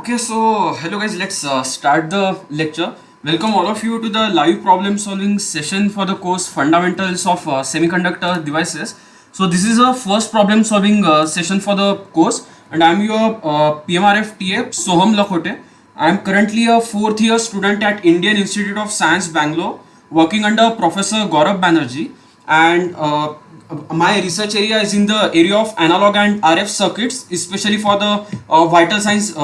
Okay, so hello guys, let's start the lecture. Welcome all of you to the live problem solving session for the course Fundamentals of Semiconductor Devices. So this is a first problem solving session for the course, and I'm your PMRF TA Soham Lakhote. I'm currently a fourth year student at Indian Institute of Science, Bangalore, working under Professor Gaurav Banerjee, and my research area is in the area of analog and RF circuits, especially for the vital signs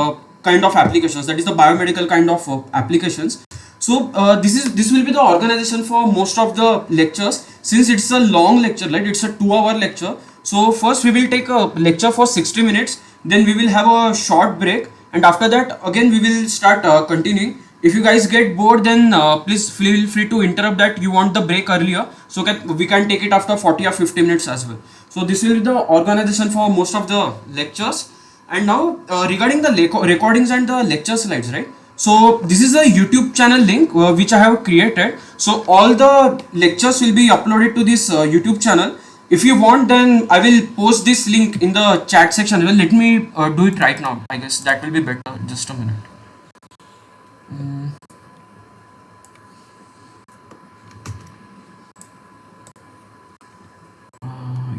kind of applications, that is the biomedical kind of applications. So this will be the organization for most of the lectures. Since it's a long lecture, right? It's a 2-hour lecture. So first we will take a lecture for 60 minutes, then we will have a short break, and after that again we will start continuing. If you guys get bored, then please feel free to interrupt that you want the break earlier, so that we can take it after 40 or 50 minutes as well. So this will be the organization for most of the lectures. And now regarding the recordings and the lecture slides, right? So this is a YouTube channel link which I have created. So all the lectures will be uploaded to this YouTube channel. If you want, then I will post this link in the chat section. Well, let me do it right now. I guess that will be better. Just a minute.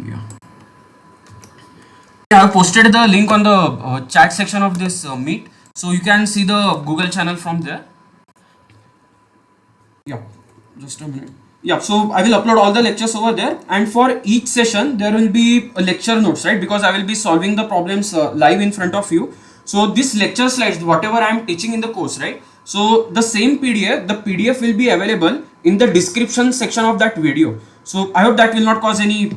Yeah. I have posted the link on the chat section of this meet, so you can see the Google channel from there. Yeah, just a minute. Yeah, so I will upload all the lectures over there, and for each session there will be a lecture notes, right? Because I will be solving the problems live in front of you. So this lecture slides, whatever I am teaching in the course, right? So the same PDF, the PDF will be available in the description section of that video. So I hope that will not cause any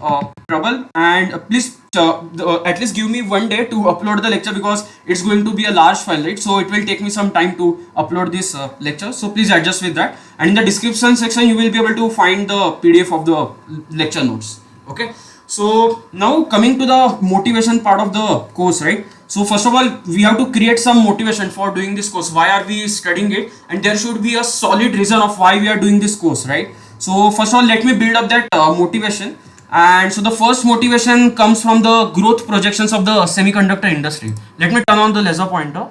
trouble, and please at least give me one day to upload the lecture, because it's going to be a large file, right? So it will take me some time to upload this lecture, so please adjust with that. And in the description section you will be able to find the PDF of the lecture notes. Okay, so now coming to the motivation part of the course, right? So first of all, we have to create some motivation for doing this course. Why are we studying it? And there should be a solid reason of why we are doing this course, right? So first of all, let me build up that motivation. And so the first motivation comes from the growth projections of the semiconductor industry. Let me turn on the laser pointer.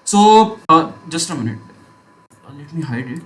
So just a minute. Let me hide it.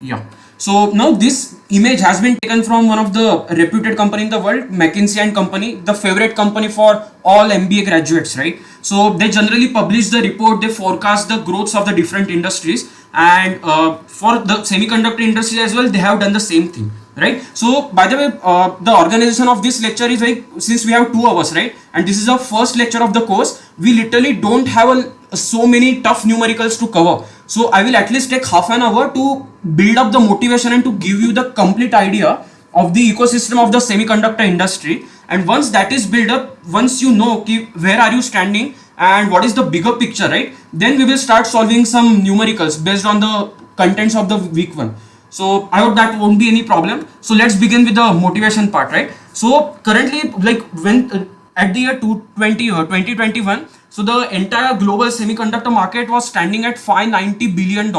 Yeah. So now this image has been taken from one of the reputed company in the world, McKinsey and Company, the favorite company for all MBA graduates, right? So they generally publish the report, they forecast the growths of the different industries, and for the semiconductor industry as well, they have done the same thing, right? So by the way, the organization of this lecture is like, since we have 2 hours, right, and this is the first lecture of the course, we literally don't have so many tough numericals to cover. So I will at least take half an hour to build up the motivation and to give you the complete idea of the ecosystem of the semiconductor industry. And once that is built up, once you know where are you standing and what is the bigger picture, right, then we will start solving some numericals based on the contents of the week 1. So I hope that won't be any problem. So let's begin with the motivation part, right? So currently, like when at the year 2021, so the entire global semiconductor market was standing at $590 billion,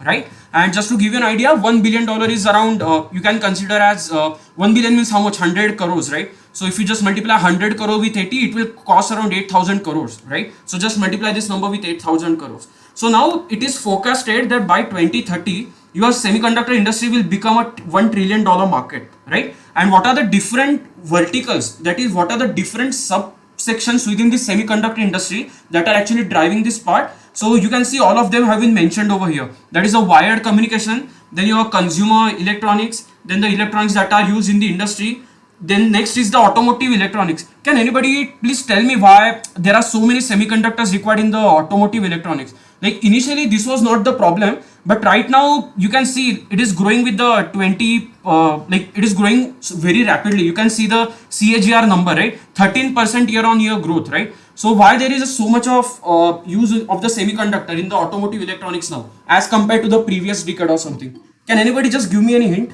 right? And just to give you an idea, $1 billion is around, you can consider as 1 billion means how much? 100 crores, right? So if you just multiply 100 crore with 80, it will cost around 8,000 crores, right? So just multiply this number with 8,000 crores. So now it is forecasted that by 2030, your semiconductor industry will become a $1 trillion market, right? And what are the different verticals, that is what are the different subsections within the semiconductor industry that are actually driving this part? So you can see all of them have been mentioned over here. That is a wired communication, then your consumer electronics, then the electronics that are used in the industry, then next is the automotive electronics. Can anybody please tell me why there are so many semiconductors required in the automotive electronics? Like initially this was not the problem, but right now you can see it is growing with the 20 like it is growing very rapidly. You can see the CAGR number, right? 13% year on year growth, right? So why there is so much of use of the semiconductor in the automotive electronics now as compared to the previous decade or something? Can anybody just give me any hint?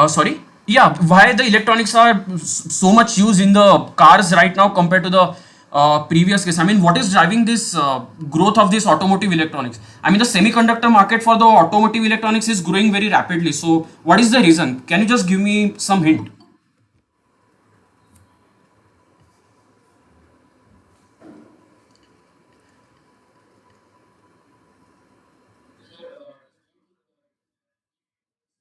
Sorry? Yeah, why the electronics are so much used in the cars right now compared to the previous case, I mean, what is driving this growth of this automotive electronics? I mean, the semiconductor market for the automotive electronics is growing very rapidly. So, what is the reason? Can you just give me some hint?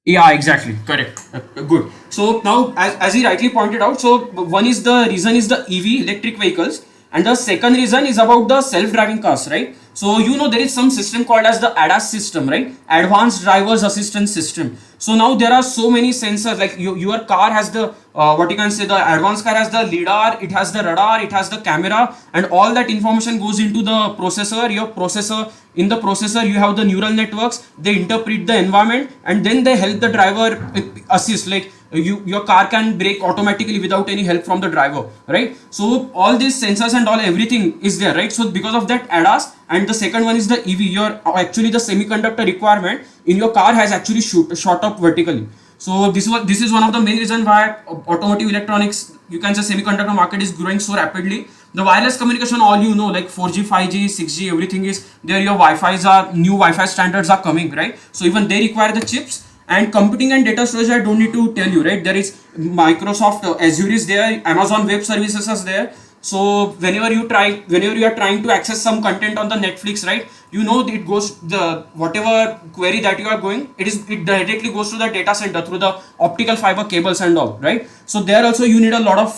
Yeah, exactly. Correct. Good. So now, as he rightly pointed out, so one is the reason is the EV electric vehicles, and the second reason is about the self-driving cars, right? So you know there is some system called as the ADAS system, right? Advanced Drivers Assistance System. So now there are so many sensors. Like your car has the what you can say, the advanced car has the lidar, it has the radar, it has the camera, and all that information goes into the processor. Your processor, in the processor you have the neural networks, they interpret the environment and then they help the driver assist, like your car can brake automatically without any help from the driver, right? So all these sensors and all, everything is there, right? So because of that ADAS, and the second one is the EV, your actually the semiconductor requirement in your car has actually shot up vertically. So this is one of the main reason why automotive electronics, you can say, semiconductor market is growing so rapidly. The wireless communication, all you know, like 4G, 5G, 6G, everything is there. Your Wi-Fi's are new, Wi-Fi standards are coming, right? So even they require the chips. And computing and data storage, I don't need to tell you, right? There is Microsoft Azure is there, Amazon Web Services is there. So whenever you are trying to access some content on the Netflix, right? You know it goes, the whatever query that you are going, it directly goes to the data center through the optical fiber cables and all, right? So there also you need a lot of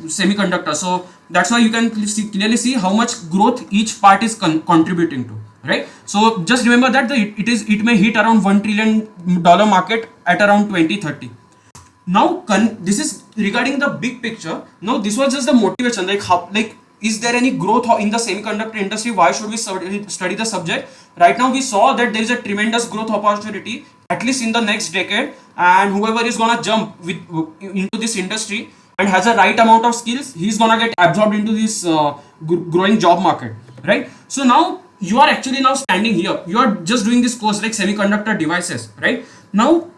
semiconductors. So that's why you can clearly see how much growth each part is contributing to, right? So just remember that it may hit around $1 trillion market at around 2030. Now this is regarding the big picture. Now this was just the motivation, like how, like, is there any growth in the semiconductor industry? Why should we study the subject? Right now we saw that there is a tremendous growth opportunity at least in the next decade, and whoever is gonna jump into this industry and has a right amount of skills, he's gonna get absorbed into this growing job market, right? So now you are actually now standing here, you are just doing this course like semiconductor devices, right? Now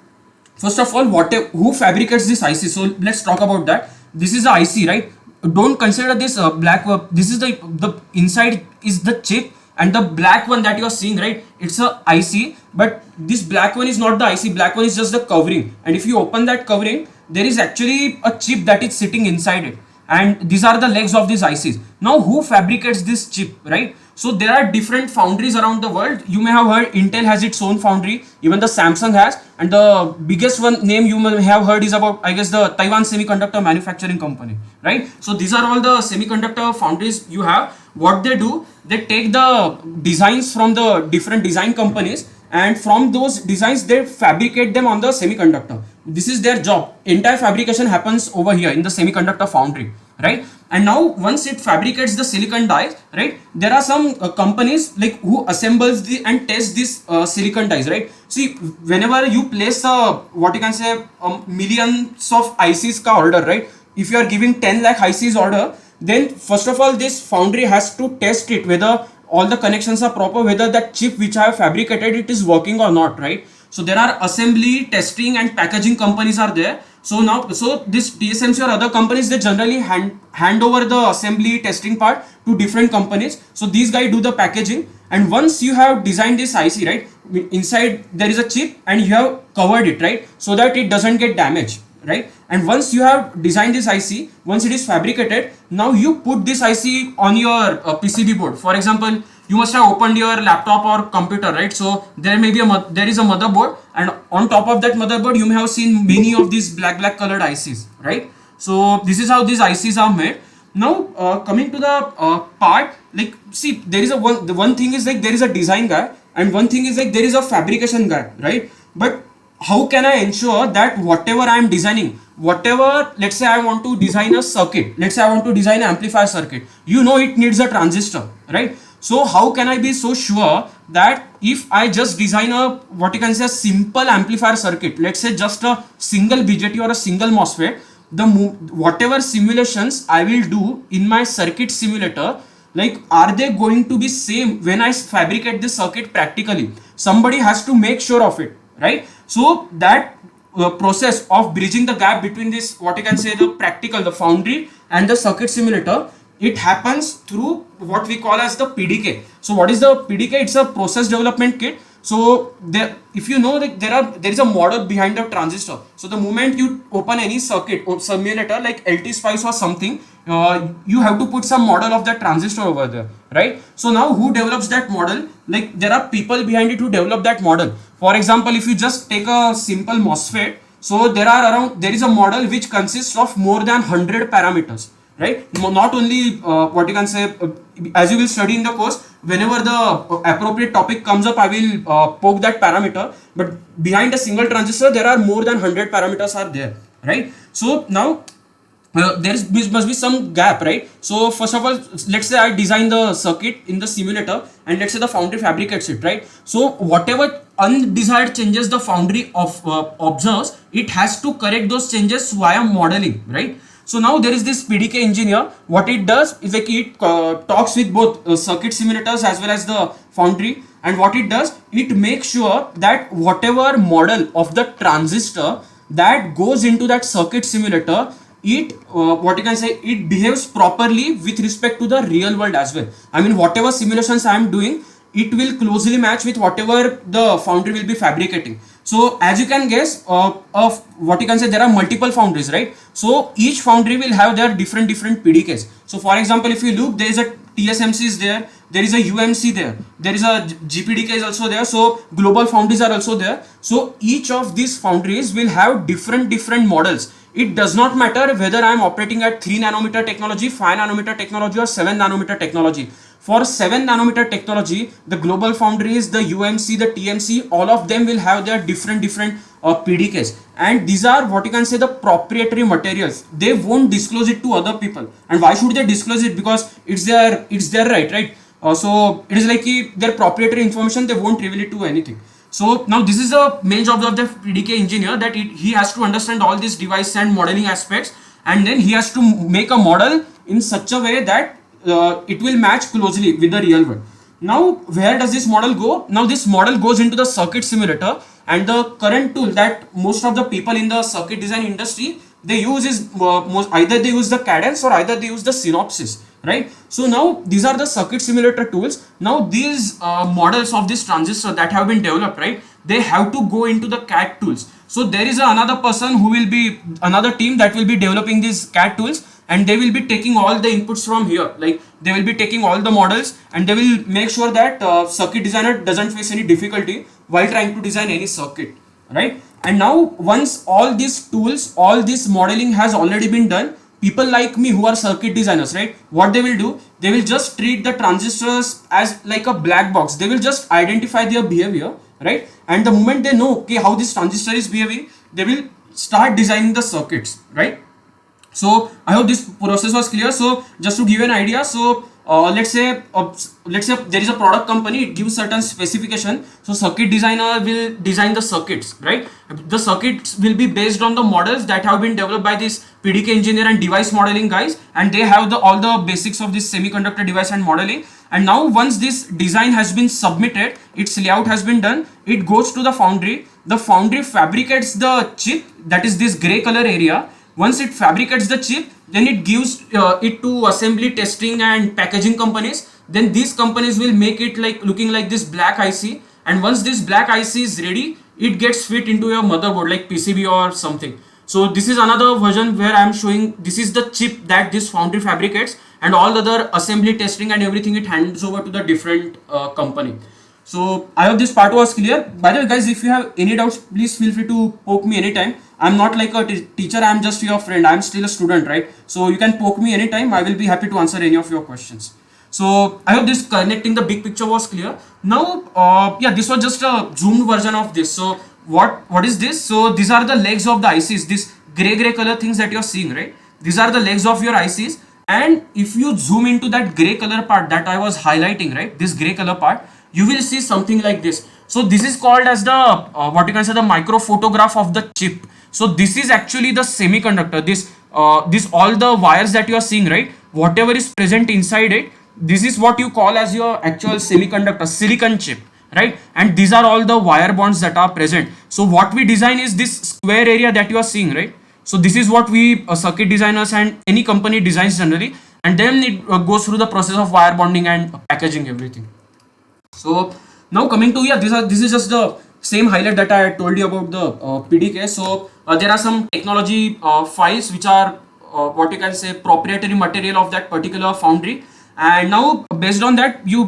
first of all, who fabricates this IC? So let's talk about that. This is the IC, right? Don't consider this black. This is the inside is the chip, and the black one that you are seeing, right? It's a IC, but this black one is not the IC. Black one is just the covering. And if you open that covering, there is actually a chip that is sitting inside it, and these are the legs of these ICs. Now, who fabricates this chip, right? So there are different foundries around the world. You may have heard Intel has its own foundry, even the Samsung has, and the biggest one name you may have heard is about, I guess, the Taiwan Semiconductor Manufacturing Company, right? So these are all the semiconductor foundries you have. What they do, they take the designs from the different design companies, and from those designs they fabricate them on the semiconductor. This is their job. Entire fabrication happens over here in the semiconductor foundry, right? And now once it fabricates the silicon dies, right, there are some companies like who assembles the and test this silicon dies, right? See, whenever you place what you can say millions of ICs ka order, right? If you are giving 10 lakh ICs order, then first of all this foundry has to test it whether all the connections are proper, whether that chip which I have fabricated it is working or not, right? So there are assembly, testing and packaging companies are there. So now, so this TSMC or other companies, they generally hand over the assembly testing part to different companies. So these guys do the packaging, and once you have designed this IC, right, inside there is a chip and you have covered it, right, so that it doesn't get damaged, right? And once you have designed this IC, once it is fabricated, now you put this IC on your PCB board. For example, you must have opened your laptop or computer, right? So there may be there is a motherboard, and on top of that motherboard you may have seen many of these black colored ICs, right? So this is how these ICs are made. Now coming to the part, like, see, there is the one thing is like there is a design guy, and one thing is like there is a fabrication guy, right? But how can I ensure that whatever I am designing, whatever, let's say I want to design a circuit, let's say I want to design an amplifier circuit, you know it needs a transistor, right? So how can I be so sure that if I just design a, what you can say, a simple amplifier circuit, let's say just a single BJT or a single MOSFET, whatever simulations I will do in my circuit simulator, like, are they going to be same when I fabricate this circuit practically? Somebody has to make sure of it, right? So that process of bridging the gap between this, what you can say, the practical, the foundry and the circuit simulator, it happens through what we call as the PDK. So what is the PDK? It's a process development kit. So there, if you know that there is a model behind the transistor. So the moment you open any circuit or simulator like LT Spice or something, you have to put some model of that transistor over there, right? So now who develops that model? Like there are people behind it who develop that model. For example, if you just take a simple MOSFET, so there is a model which consists of more than 100 parameters, right? Not only what you can say, as you will study in the course, whenever the appropriate topic comes up, I will poke that parameter. But behind a single transistor, there are more than 100 parameters are there, right? So now must be some gap, right? So first of all, let's say I design the circuit in the simulator, and let's say the foundry fabricates it, right? So whatever undesired changes the foundry observes, it has to correct those changes via modeling, right? So now there is this PDK engineer. What it does is like it talks with both circuit simulators as well as the foundry, and what it does, it makes sure that whatever model of the transistor that goes into that circuit simulator, it what you can say, it behaves properly with respect to the real world as well. I mean, whatever simulations I am doing, it will closely match with whatever the foundry will be fabricating. So as you can guess, of what you can say, there are multiple foundries, right? So each foundry will have their different PDKs. So for example, if you look, there is a TSMC is there is a UMC there is a GPDK is also there. So global foundries are also there. So each of these foundries will have different models. It does not matter whether I am operating at 3 nanometer technology, 5 nanometer technology, or 7 nanometer technology. For 7 nanometer technology, the global foundries, the UMC, the TMC, all of them will have their different PDKs, and these are what you can say the proprietary materials. They won't disclose it to other people. And why should they disclose it? Because it's their right? So it is like their proprietary information. They won't reveal it to anything. So now this is the main job of the PDK engineer, that he has to understand all these device and modeling aspects, and then he has to make a model in such a way that it will match closely with the real world. Now where does this model go? Now this model goes into the circuit simulator, and the current tool that most of the people in the circuit design industry they use is either they use the Cadence or either they use the Synopsys, right? So now these are the circuit simulator tools. Now these models of this transistor that have been developed, right, they have to go into the CAD tools. So there is another person who will be another team that will be developing these CAD tools, and they will be taking all the inputs from here. Like they will be taking all the models, and they will make sure that circuit designer doesn't face any difficulty while trying to design any circuit, right? And now once all these tools, all this modeling has already been done, people like me who are circuit designers, right, what they will do, they will just treat the transistors as like a black box. They will just identify their behavior, right? And the moment they know, okay, how this transistor is behaving, they will start designing the circuits, right? So I hope this process was clear. So just to give you an idea, so let's say there is a product company, it gives certain specification. So circuit designer will design the circuits, right? The circuits will be based on the models that have been developed by this PDK engineer and device modeling guys, and they have all the basics of this semiconductor device and modeling. And now once this design has been submitted, its layout has been done, it goes to the foundry. The foundry fabricates the chip, that is this gray color area. Once it fabricates the chip, then it gives it to assembly, testing and packaging companies. Then these companies will make it like looking like this black IC, and once this black IC is ready, it gets fit into your motherboard like PCB or something. So this is another version where I am showing this is the chip that this foundry fabricates, and all other assembly, testing and everything it hands over to the different company. So I hope this part was clear. By the way guys, if you have any doubts, please feel free to poke me anytime. I'm not like a teacher, I'm just your friend. I'm still a student, right? So you can poke me anytime. I will be happy to answer any of your questions. So I hope this connecting the big picture was clear. Now, yeah, this was just a zoomed version of this. So what is this? So these are the legs of the ICs, this gray color things that you're seeing, right? These are the legs of your ICs. And if you zoom into that gray color part that I was highlighting, right, this gray color part, you will see something like this. So this is called as the what you can say the micro photograph of the chip. So this is actually the semiconductor. This all the wires that you are seeing, right, whatever is present inside it, this is what you call as your actual semiconductor, silicon chip, right? And these are all the wire bonds that are present. So what we design is this square area that you are seeing, right? So this is what we circuit designers and any company designs generally. and then it goes through the process of wire bonding and packaging everything. So now coming to, yeah, this is just the same highlight that I told you about the PDK. So there are some technology files which are what you can say proprietary material of that particular foundry, and now based on that you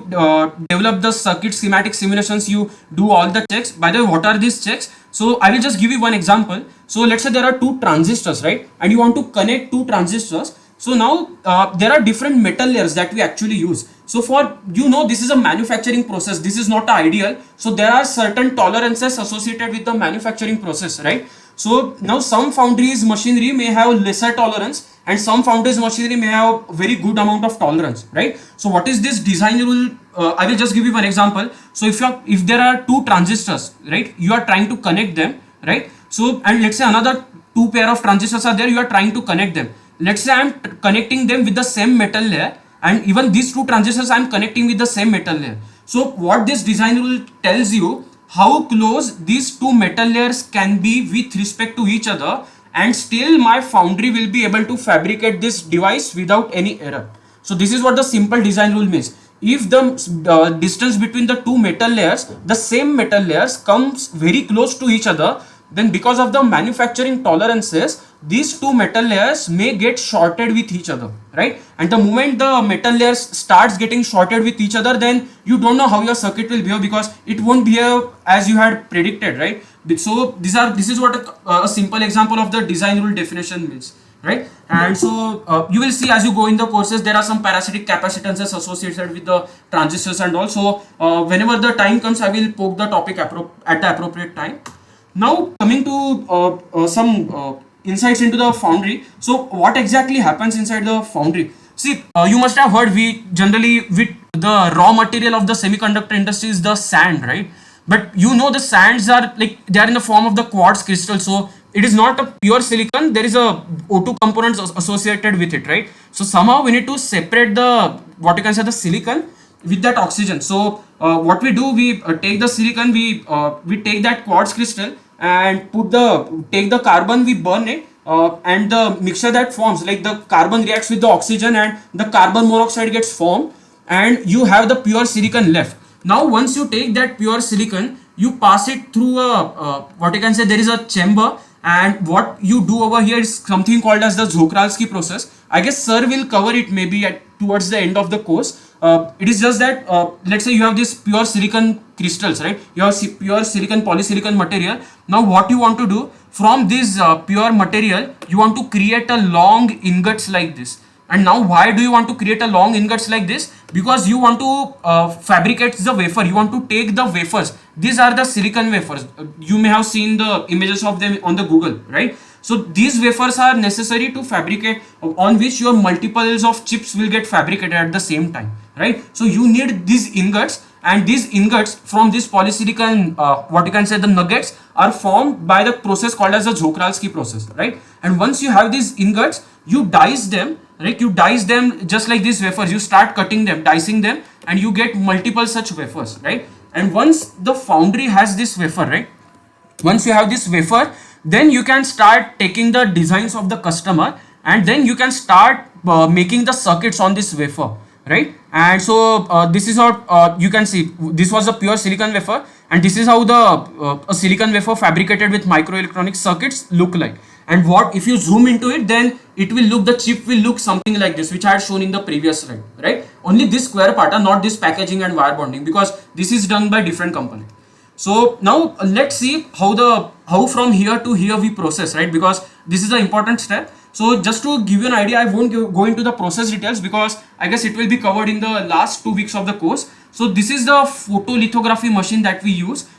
develop the circuit schematic simulations, you do all the checks. By the way, what are these checks? So I will just give you one example. So let's say there are two transistors, right, and you want to connect two transistors. So now there are different metal layers that we actually use. So for, you know, this is a manufacturing process, this is not ideal, so there are certain tolerances associated with the manufacturing process, right? So now some foundries machinery may have lesser tolerance, and some foundries machinery may have very good amount of tolerance, right? So what is this design rule? I will just give you one example. So if there are two transistors, right, you are trying to connect them, right? So, and let's say another two pair of transistors are there, you are trying to connect them. Let's say I am connecting them with the same metal layer, and even these two transistors I am connecting with the same metal layer. So what this design rule tells you, how close these two metal layers can be with respect to each other, and still my foundry will be able to fabricate this device without any error. So this is what the simple design rule means. If the distance between the two metal layers, the same metal layers, comes very close to each other, then because of the manufacturing tolerances, these two metal layers may get shorted with each other, right? And the moment the metal layers starts getting shorted with each other, then you don't know how your circuit will behave, because it won't behave as you had predicted, right? So this is what a simple example of the design rule definition means, right? And so you will see as you go in the courses, there are some parasitic capacitances associated with the transistors, and also whenever the time comes, I will poke the topic at the appropriate time. Now coming to some insights into the foundry. So what exactly happens inside the foundry? See, you must have heard, we generally, with the raw material of the semiconductor industry is the sand, right? But you know, the sands are like, they are in the form of the quartz crystal, so it is not a pure silicon, there is a O2 components associated with it, right? So somehow we need to separate the, what you can say, the silicon with that oxygen. So what we do, we take the silicon, we take that quartz crystal and take the carbon, we burn it, and the mixture that forms, like the carbon reacts with the oxygen and the carbon monoxide gets formed, and you have the pure silicon left. Now once you take that pure silicon, you pass it through a what you can say, there is a chamber, and what you do over here is something called as the Czochralski process. I guess sir will cover it maybe towards the end of the course. It is just that let's say you have this pure silicon crystals, right? You have pure silicon polysilicon material. Now what you want to do, from this pure material, you want to create a long ingots like this. And now why do you want to create a long ingots like this? Because you want to fabricate the wafer, you want to take the wafers. These are the silicon wafers. You may have seen the images of them on the Google, right? So these wafers are necessary to fabricate, on which your multiples of chips will get fabricated at the same time, right? So you need these ingots, and these ingots from this polysilicon, what you can say, the nuggets, are formed by the process called as the Czochralski process, right? And once you have these ingots, you dice them, right? You dice them just like these wafers, you start cutting them, dicing them, and you get multiple such wafers, right? And once the foundry has this wafer, right, once you have this wafer, then you can start taking the designs of the customer, and then you can start making the circuits on this wafer, right? And so this is how you can see, this was a pure silicon wafer, and this is how the a silicon wafer fabricated with microelectronic circuits look like. And what if you zoom into it, then it will look, the chip will look something like this, which I had shown in the previous slide, right? Only this square part, not this packaging and wire bonding, because this is done by different company. So now let's see how from here to here we process, right? Because this is the important step. So just to give you an idea, I won't go into the process details, because I guess it will be covered in the last 2 weeks of the course. So this is the photolithography machine that we use.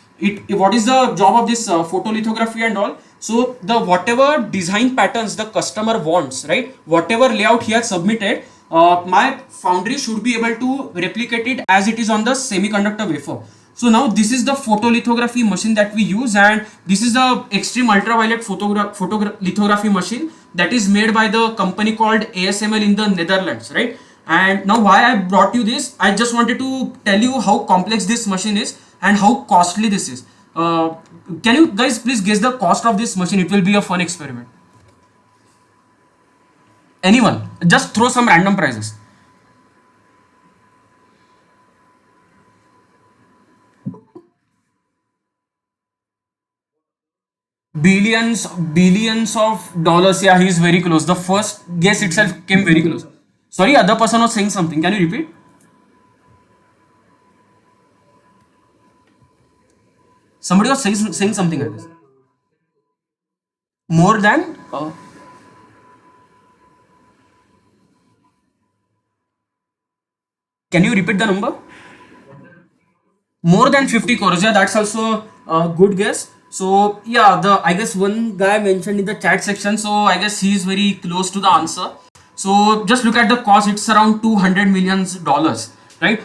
What is the job of this photolithography and all? So the whatever design patterns the customer wants, right? Whatever layout he has submitted, my foundry should be able to replicate it as it is on the semiconductor wafer. So now this is the photolithography machine that we use, and this is the extreme ultraviolet photolithography machine that is made by the company called ASML in the Netherlands, right? And now why I brought you this, I just wanted to tell you how complex this machine is and how costly this is. Can you guys please guess the cost of this machine? It will be a fun experiment. Anyone, just throw some random prices. Billions of dollars. Yeah, he's very close. The first guess itself came very close. Sorry, other person was saying something. Can you repeat? Somebody was saying something like this. More than. Can you repeat the number? More than 50 crores. Yeah, that's also a good guess. So yeah, the I guess one guy mentioned in the chat section. So I guess he's very close to the answer. So just look at the cost. It's around $200 million, right?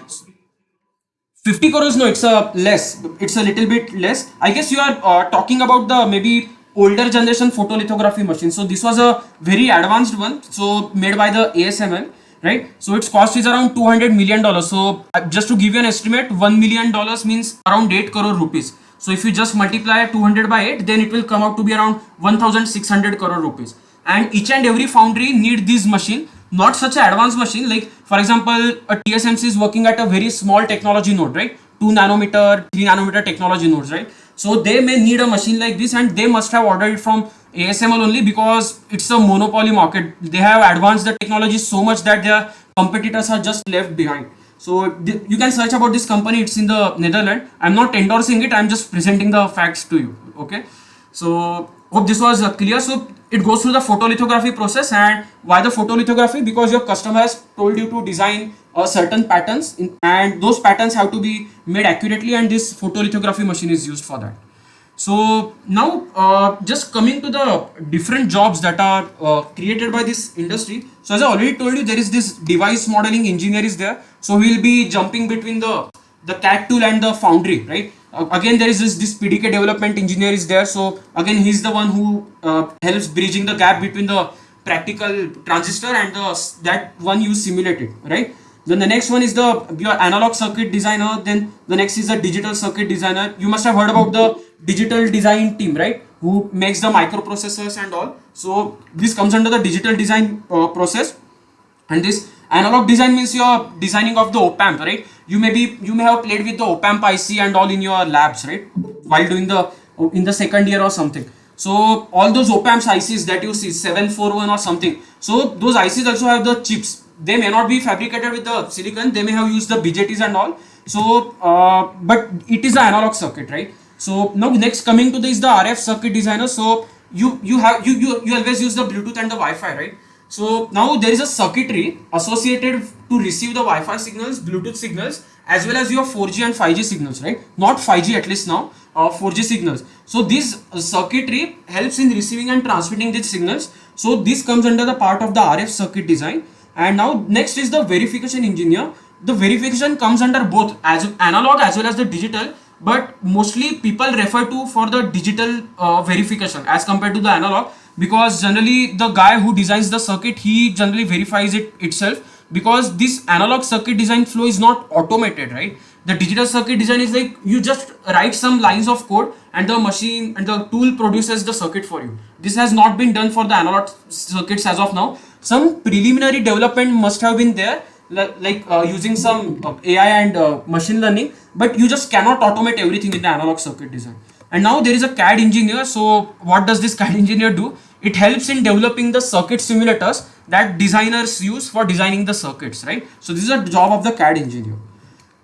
50 crores, no, it's a less. It's a little bit less. I guess you are talking about the maybe older generation photolithography machine. So this was a very advanced one. So made by the ASML, right? So its cost is around $200 million. So just to give you an estimate, $1 million means around 8 crore rupees. So if you just multiply 200 by 8, then it will come out to be around 1,600 crore rupees. And each and every foundry need this machine, not such an advanced machine. Like for example, a TSMC is working at a very small technology node, right? 2 nanometer, 3 nanometer technology nodes, right? So they may need a machine like this, and they must have ordered it from ASML only because it's a monopoly market. They have advanced the technology so much that their competitors are just left behind. So you can search about this company. It's in the Netherlands. I'm not endorsing it. I'm just presenting the facts to you. Okay. So hope this was clear. So it goes through the photolithography process. And why the photolithography? Because your customer has told you to design certain patterns, and those patterns have to be made accurately, and this photolithography machine is used for that. So now, just coming to the different jobs that are created by this industry. So as I already told you, there is this device modeling engineer is there. So we will be jumping between the CAD tool and the foundry, right? Again, there is this PDK development engineer is there. So again, he's the one who helps bridging the gap between the practical transistor and that one you simulated, right? Then the next one is your analog circuit designer. Then the next is the digital circuit designer. You must have heard about the digital design team, right? Who makes the microprocessors and all. So this comes under the digital design process. And this analog design means you're designing of the op-amp, right? You may have played with the op-amp IC and all in your labs, right? While doing in the second year or something. So all those op-amps ICs that you see, 741 or something. So those ICs also have the chips. They may not be fabricated with the silicon. They may have used the BJTs and all. So but it is the analog circuit, right? So now next coming to this, the RF circuit designer. So you always use the Bluetooth and the Wi-Fi, right? So now there is a circuitry associated to receive the Wi-Fi signals, Bluetooth signals, as well as your 4G and 5G signals, right? Not 5G at least now, 4G signals. So this circuitry helps in receiving and transmitting these signals. So this comes under the part of the RF circuit design. And now next is the verification engineer. The verification comes under both as analog as well as the digital, but mostly people refer to for the digital verification as compared to the analog, because generally the guy who designs the circuit, he generally verifies it itself, because this analog circuit design flow is not automated, right? The digital circuit design is like you just write some lines of code and the machine and the tool produces the circuit for you. This has not been done for the analog circuits as of now. Some preliminary development must have been there, like using some AI and machine learning, but you just cannot automate everything in the analog circuit design. And now there is a CAD engineer. So what does this CAD engineer do? It helps in developing the circuit simulators that designers use for designing the circuits, right? So this is a job of the CAD engineer.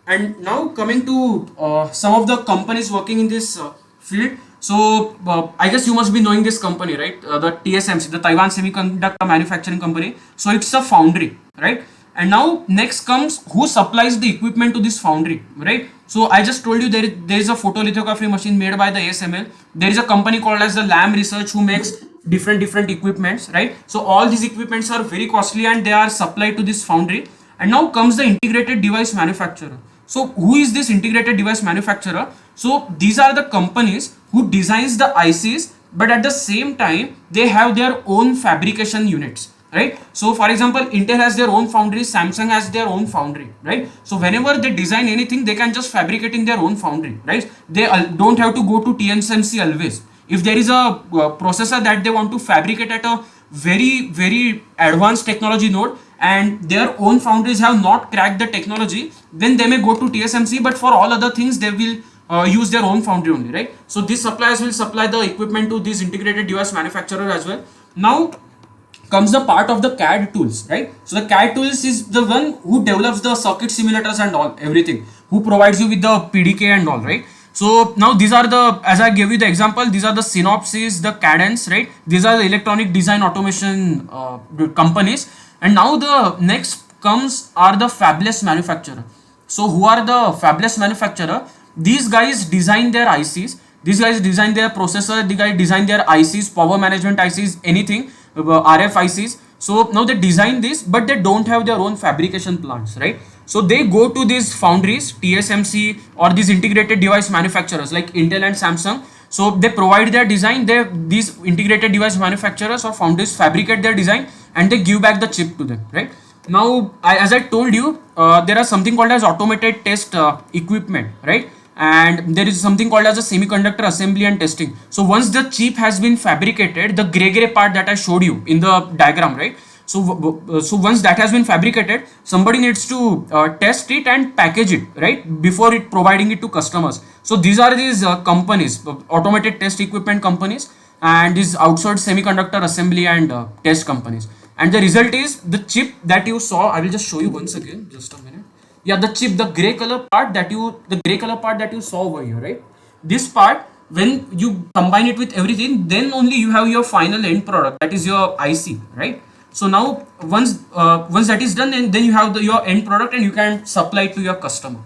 And now coming to some of the companies working in this field. So I guess you must be knowing this company, right? The TSMC, the Taiwan Semiconductor Manufacturing Company. So it's a foundry, right? And now next comes who supplies the equipment to this foundry, right? So I just told you there is a photolithography machine made by the ASML. There is a company called as the Lam Research who makes different equipments, right? So all these equipments are very costly and they are supplied to this foundry. And now comes the integrated device manufacturer. So who is this integrated device manufacturer? So these are the companies who designs the ICs, but at the same time they have their own fabrication units, right? So for example, Intel has their own foundry, Samsung has their own foundry, right? So whenever they design anything, they can just fabricate in their own foundry, right? They don't have to go to TSMC always. If there is a processor that they want to fabricate at a very advanced technology node and their own foundries have not cracked the technology, then they may go to TSMC, but for all other things they will use their own foundry only, right? So these suppliers will supply the equipment to these integrated device manufacturer as well. Now comes the part of the CAD tools, right? So the CAD tools is the one who develops the circuit simulators and all, everything, who provides you with the PDK and all, right? So now these are the, as I gave you the example, these are the Synopsys, the Cadence, right? These are the electronic design automation companies. And now the next comes are the fabless manufacturer. So who are the fabless manufacturer? These guys design their ICs. These guys design their processor. These guys design their ICs, power management ICs, anything, RF ICs. So now they design this, but they don't have their own fabrication plants, right? So they go to these foundries, TSMC or these integrated device manufacturers like Intel and Samsung. So they provide their design. These integrated device manufacturers or foundries fabricate their design and they give back the chip to them, right? Now, as I told you, there are something called as automated test equipment, right? And there is something called as a semiconductor assembly and testing. So once the chip has been fabricated, the gray part that I showed you in the diagram, right? So once that has been fabricated, somebody needs to test it and package it, right, before it providing it to customers. So these are these companies, automated test equipment companies, and these outsourced semiconductor assembly and test companies. And the result is the chip that you saw. I will just show you once again. Just a minute. Yeah, the chip, the gray color part that you saw over here, right? This part, when you combine it with everything, then only you have your final end product, that is your IC, right? So now once that is done, and then you have your end product and you can supply it to your customer,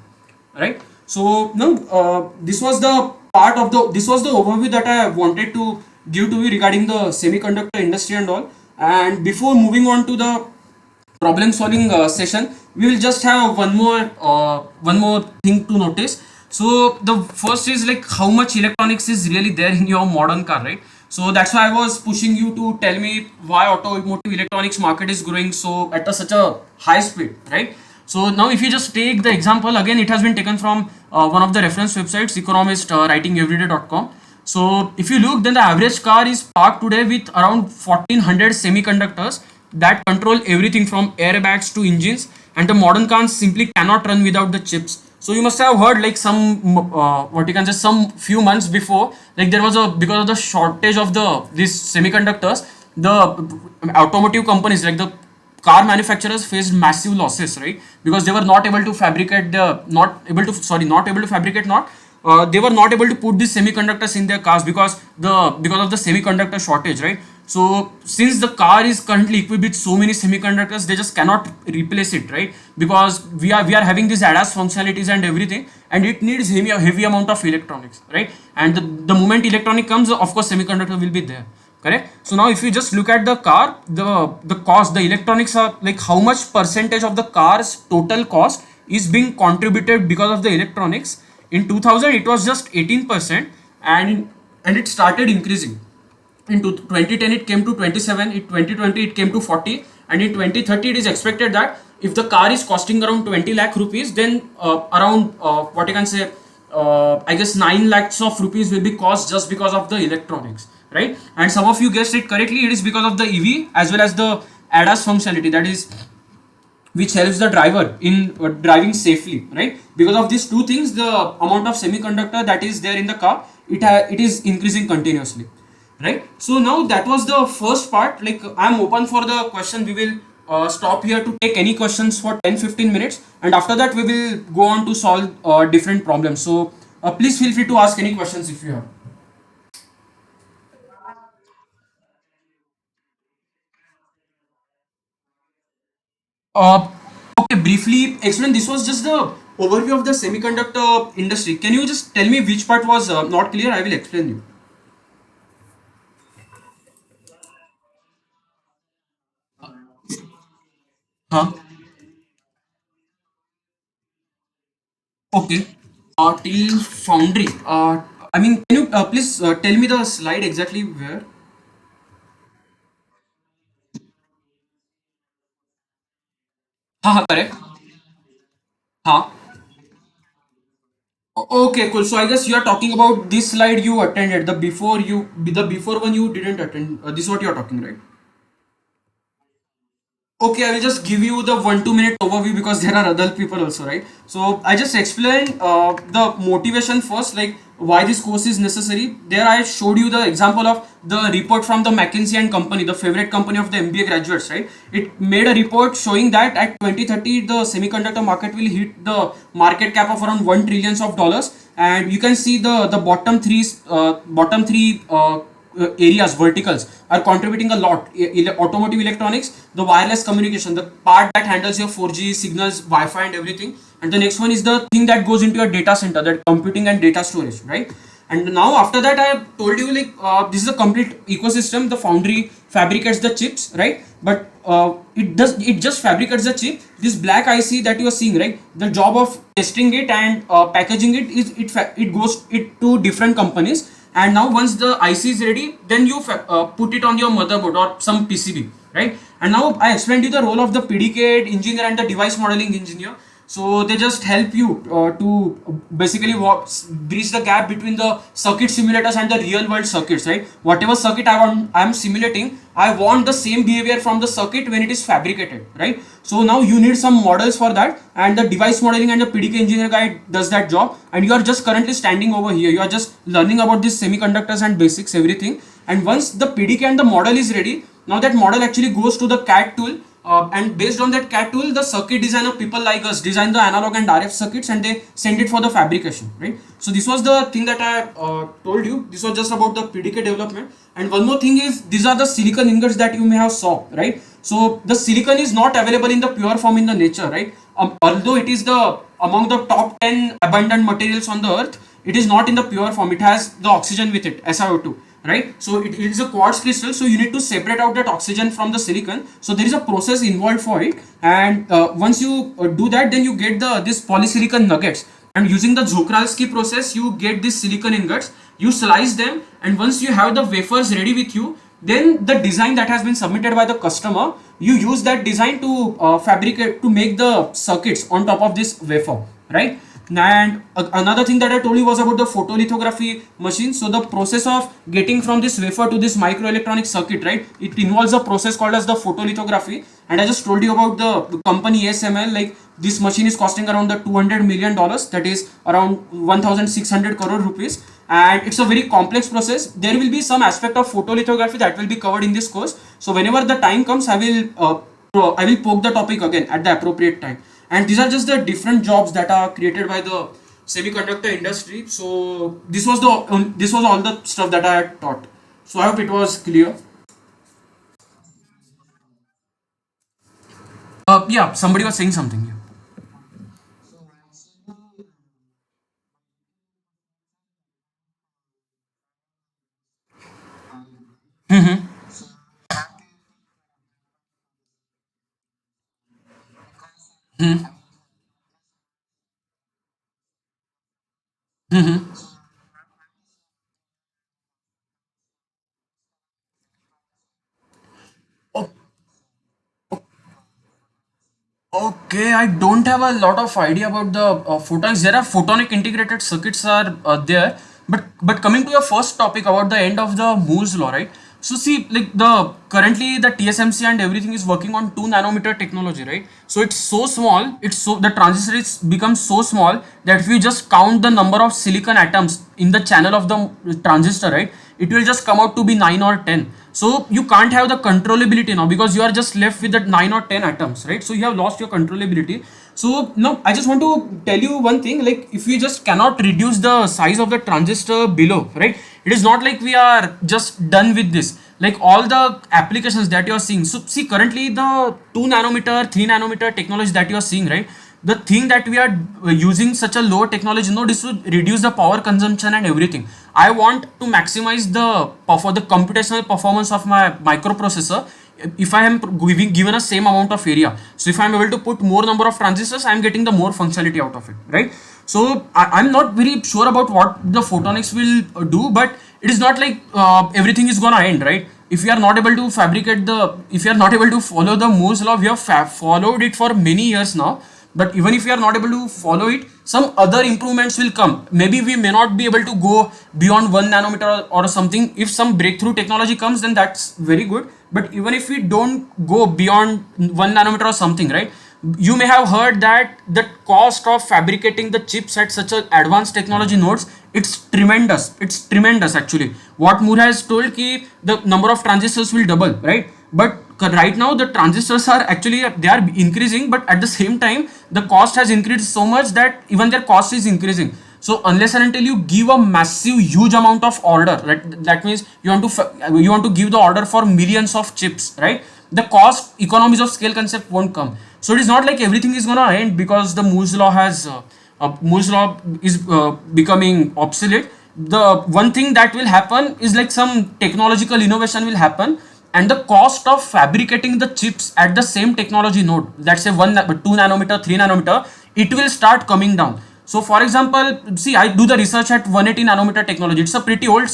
right? So now this was the overview that I wanted to give to you regarding the semiconductor industry and all. And before moving on to the problem solving session, we will just have one more thing to notice. So the first is like how much electronics is really there in your modern car, right? So that's why I was pushing you to tell me why automotive electronics market is growing so at such a high speed, right? So now if you just take the example again, it has been taken from one of the reference websites, Economist writingeveryday.com. So if you look, then the average car is parked today with around 1400 semiconductors that control everything from airbags to engines, and the modern cars simply cannot run without the chips. So you must have heard like some what you can say, some few months before, like there was a, because of the shortage of these semiconductors, the automotive companies like the car manufacturers faced massive losses, right? Because they were not able to fabricate not able to fabricate not they were not able to put these semiconductors in their cars because of the semiconductor shortage, right? So since the car is currently equipped with so many semiconductors, they just cannot replace it, right? Because we are having these ADAS functionalities and everything, and it needs heavy amount of electronics, right? And the moment electronic comes, of course semiconductor will be there, correct? So now if you just look at the car, the cost, the electronics are like how much percentage of the car's total cost is being contributed because of the electronics. In 2000 it was just 18%, and it started increasing. In 2010 it came to 27, in 2020 it came to 40, and in 2030 it is expected that if the car is costing around 20 lakh rupees, then around what you can say, I guess 9 lakhs of rupees will be cost just because of the electronics, right? And some of you guessed it correctly, it is because of the EV as well as the ADAS functionality, that is which helps the driver in driving safely, right? Because of these two things, the amount of semiconductor that is there in the car, it is increasing continuously, right? So now that was the first part. Like I'm open for the question. We will stop here to take any questions for 10-15 minutes, and after that we will go on to solve different problems. So please feel free to ask any questions if you have. uh, okay, briefly explain, this was just the overview of the semiconductor industry. Can you just tell me which part was not clear? I will explain you. Huh? Okay. Till foundry. I mean, can you please tell me the slide exactly where? हाँ correct. हाँ. Okay, cool. So I guess you are talking about this slide you attended. The before one you didn't attend. This is what you are talking, right? Okay, I will just give you the 1 2 minute overview because there are other people also, right? So I just explained the motivation first, like why this course is necessary. There I showed you the example of the report from the McKinsey and Company, the favorite company of the MBA graduates, right? It made a report showing that at 2030 the semiconductor market will hit the market cap of around $1 trillion, and you can see the bottom three areas, verticals are contributing a lot. Automotive electronics, the wireless communication, the part that handles your 4G signals, Wi-Fi and everything. And the next one is the thing that goes into your data center, that computing and data storage, right? And now after that I have told you, like this is a complete ecosystem. The foundry fabricates the chips, right? But it just fabricates the chip. This black IC that you are seeing, right, the job of testing it and packaging it is it goes it to different companies. And now once the IC is ready, then you put it on your motherboard or some PCB, right? And now I explained you the role of the PDK engineer and the device modeling engineer. So they just help you to basically bridge the gap between the circuit simulators and the real world circuits, right? Whatever circuit I'm simulating, I want the same behavior from the circuit when it is fabricated, right? So now you need some models for that, and the device modeling and the PDK engineer guy does that job. And you are just currently standing over here, you are just learning about these semiconductors and basics, everything. And once the PDK and the model is ready, now that model actually goes to the CAD tool, and based on that CAD tool, the circuit designer, people like us, design the analog and RF circuits, and they send it for the fabrication, right? So this was the thing that I told you. This was just about the PDK development. And one more thing is, these are the silicon ingots that you may have saw, right? So the silicon is not available in the pure form in the nature, right? Although it is the among the top 10 abundant materials on the earth, it is not in the pure form. It has the oxygen with it, SiO2, right? So it is a quartz crystal, so you need to separate out that oxygen from the silicon. So there is a process involved for it. And once you do that, then you get the this polysilicon nuggets. And using the Czochralski process, you get these silicon ingots, you slice them, and once you have the wafers ready with you, then the design that has been submitted by the customer, you use that design to fabricate, to make the circuits on top of this wafer, right? And another thing that I told you was about the photolithography machine. So the process of getting from this wafer to this microelectronic circuit, right, it involves a process called as the photolithography. And I just told you about the company ASML. Like, this machine is costing around the $200 million, that is around 1600 crore rupees. And it's a very complex process. There will be some aspect of photolithography that will be covered in this course. So whenever the time comes, I will poke the topic again at the appropriate time. And these are just the different jobs that are created by the semiconductor industry. So this was all the stuff that I had taught. So I hope it was clear. Yeah, somebody was saying something. Yeah. Oh, okay, I don't have a lot of idea about the photonics. There are photonic integrated circuits are there, but coming to your first topic about the end of the Moore's law, right? So see, like the currently the TSMC and everything is working on 2 nanometer technology, right? So it's so small, the transistor is becomes so small that if you just count the number of silicon atoms in the channel of the transistor, right, it will just come out to be 9 or 10. So you can't have the controllability now because you are just left with that 9 or 10 atoms, right? So you have lost your controllability. So now I just want to tell you one thing, like if you just cannot reduce the size of the transistor below, right, it is not like we are just done with this. Like all the applications that you are seeing, so see currently the 2 nanometer 3 nanometer technology that you are seeing, right, the thing that we are using such a low technology, no, this would reduce the power consumption and everything. I want to maximize for the computational performance of my microprocessor. If I am given a same amount of area, so if I am able to put more number of transistors, I am getting the more functionality out of it, right? So I'm not very sure about what the photonics will do, but it is not like everything is gonna end, right? If you are not able to fabricate if you are not able to follow the Moore's law, we have followed it for many years now. but even if we are not able to follow it, some other improvements will come. Maybe we may not be able to go beyond 1 nanometer or something. If some breakthrough technology comes, then that's very good. But even if we don't go beyond 1 nanometer or something, right? You may have heard that the cost of fabricating the chips at such a advanced technology nodes, it's tremendous actually. What Moore has told ki the number of transistors will double, right? But right now the transistors are actually they are increasing, but at the same time the cost has increased so much that even their cost is increasing. So unless and until you give a massive huge amount of order, right, that means you want to give the order for millions of chips, right? The cost economies of scale concept won't come. So it is not like everything is gonna end because the Moore's law is becoming obsolete. The one thing that will happen is like some technological innovation will happen, and the cost of fabricating the chips at the same technology node, let's say 2 nanometer, 3 nanometer, it will start coming down. So for example, see, I do the research at 180 nanometer technology. It's a pretty old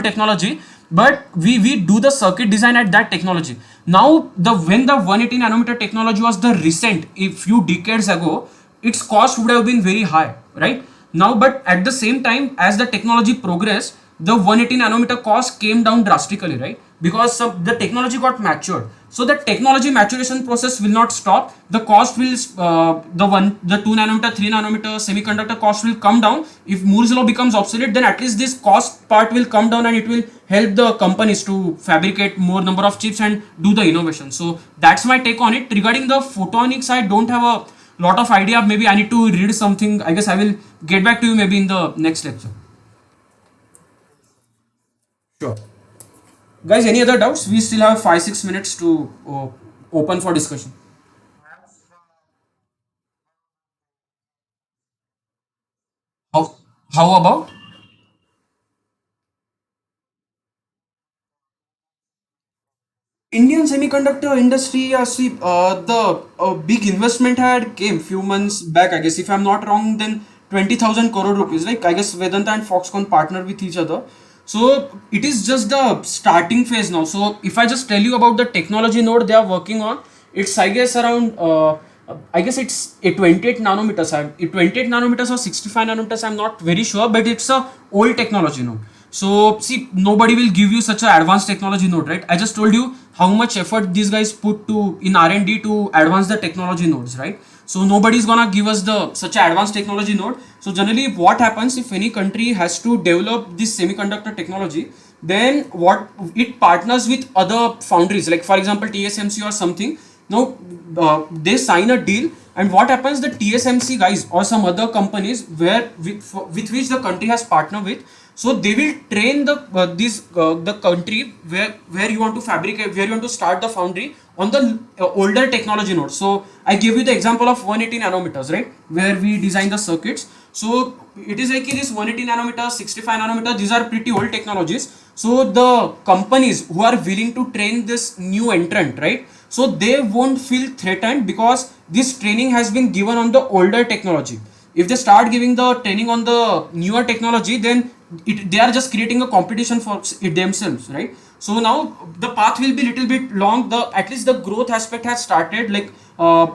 technology, but we do the circuit design at that technology. Now the when the 180 nanometer technology was the recent a few decades ago, its cost would have been very high, right? Now, but at the same time, as the technology progressed, the 180 nanometer cost came down drastically, right? Because the technology got matured. So the technology maturation process will not stop. The cost will the 2 nanometer, 3 nanometer semiconductor cost will come down. If Moore's law becomes obsolete, then at least this cost part will come down, and it will help the companies to fabricate more number of chips and do the innovation. So that's my take on it. Regarding the photonics, I don't have a lot of idea. Maybe I need to read something. I guess I will get back to you maybe in the next lecture. Sure. Guys, any other doubts? We still have 5 6 minutes to open for discussion. How how about Indian semiconductor industry? See, the big investment had came few months back. I guess if I'm not wrong, then 20,000 crore rupees. Like I guess Vedanta and Foxconn partner with each other. So it is just the starting phase now. So if I just tell you about the technology node they are working on, it's I guess around. I guess it's a 28 nanometers. 28 nanometers or 65 nanometers. I'm not very sure, but it's a old technology node. So see, nobody will give you such an advanced technology node, right? I just told you how much effort these guys put to in R&D to advance the technology nodes, right? So nobody's gonna give us the such an advanced technology node. So generally, what happens if any country has to develop this semiconductor technology, then what it partners with other foundries, like for example TSMC or something. Now they sign a deal, and what happens? The TSMC guys or some other companies where with which the country has partnered with, so they will train the country where you want to fabricate, where you want to start the foundry on the older technology node. So I give you the example of 180 nanometers, right, where we design the circuits. So it is like this 180 nanometer, 65 nanometer, these are pretty old technologies. So the companies who are willing to train this new entrant, right, so they won't feel threatened because this training has been given on the older technology. If they start giving the training on the newer technology, then they are just creating a competition for it themselves, right? So now the path will be little bit long. The at least the growth aspect has started. Like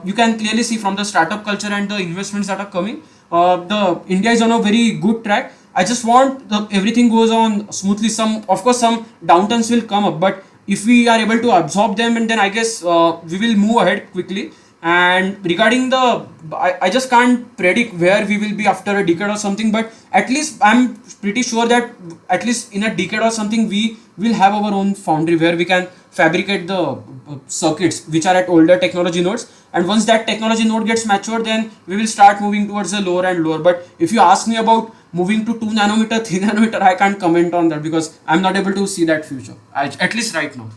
you can clearly see from the startup culture and the investments that are coming, the India is on a very good track. I just want everything goes on smoothly. Some, of course, some downturns will come up, but if we are able to absorb them, and then I guess we will move ahead quickly. And regarding I just can't predict where we will be after a decade or something, but at least I'm pretty sure that at least in a decade or something we will have our own foundry where we can fabricate the circuits which are at older technology nodes. And once that technology node gets matured, then we will start moving towards the lower and lower. But if you ask me about moving to 2 nanometer, 3 nanometer, I can't comment on that because I'm not able to see that future, at least right now.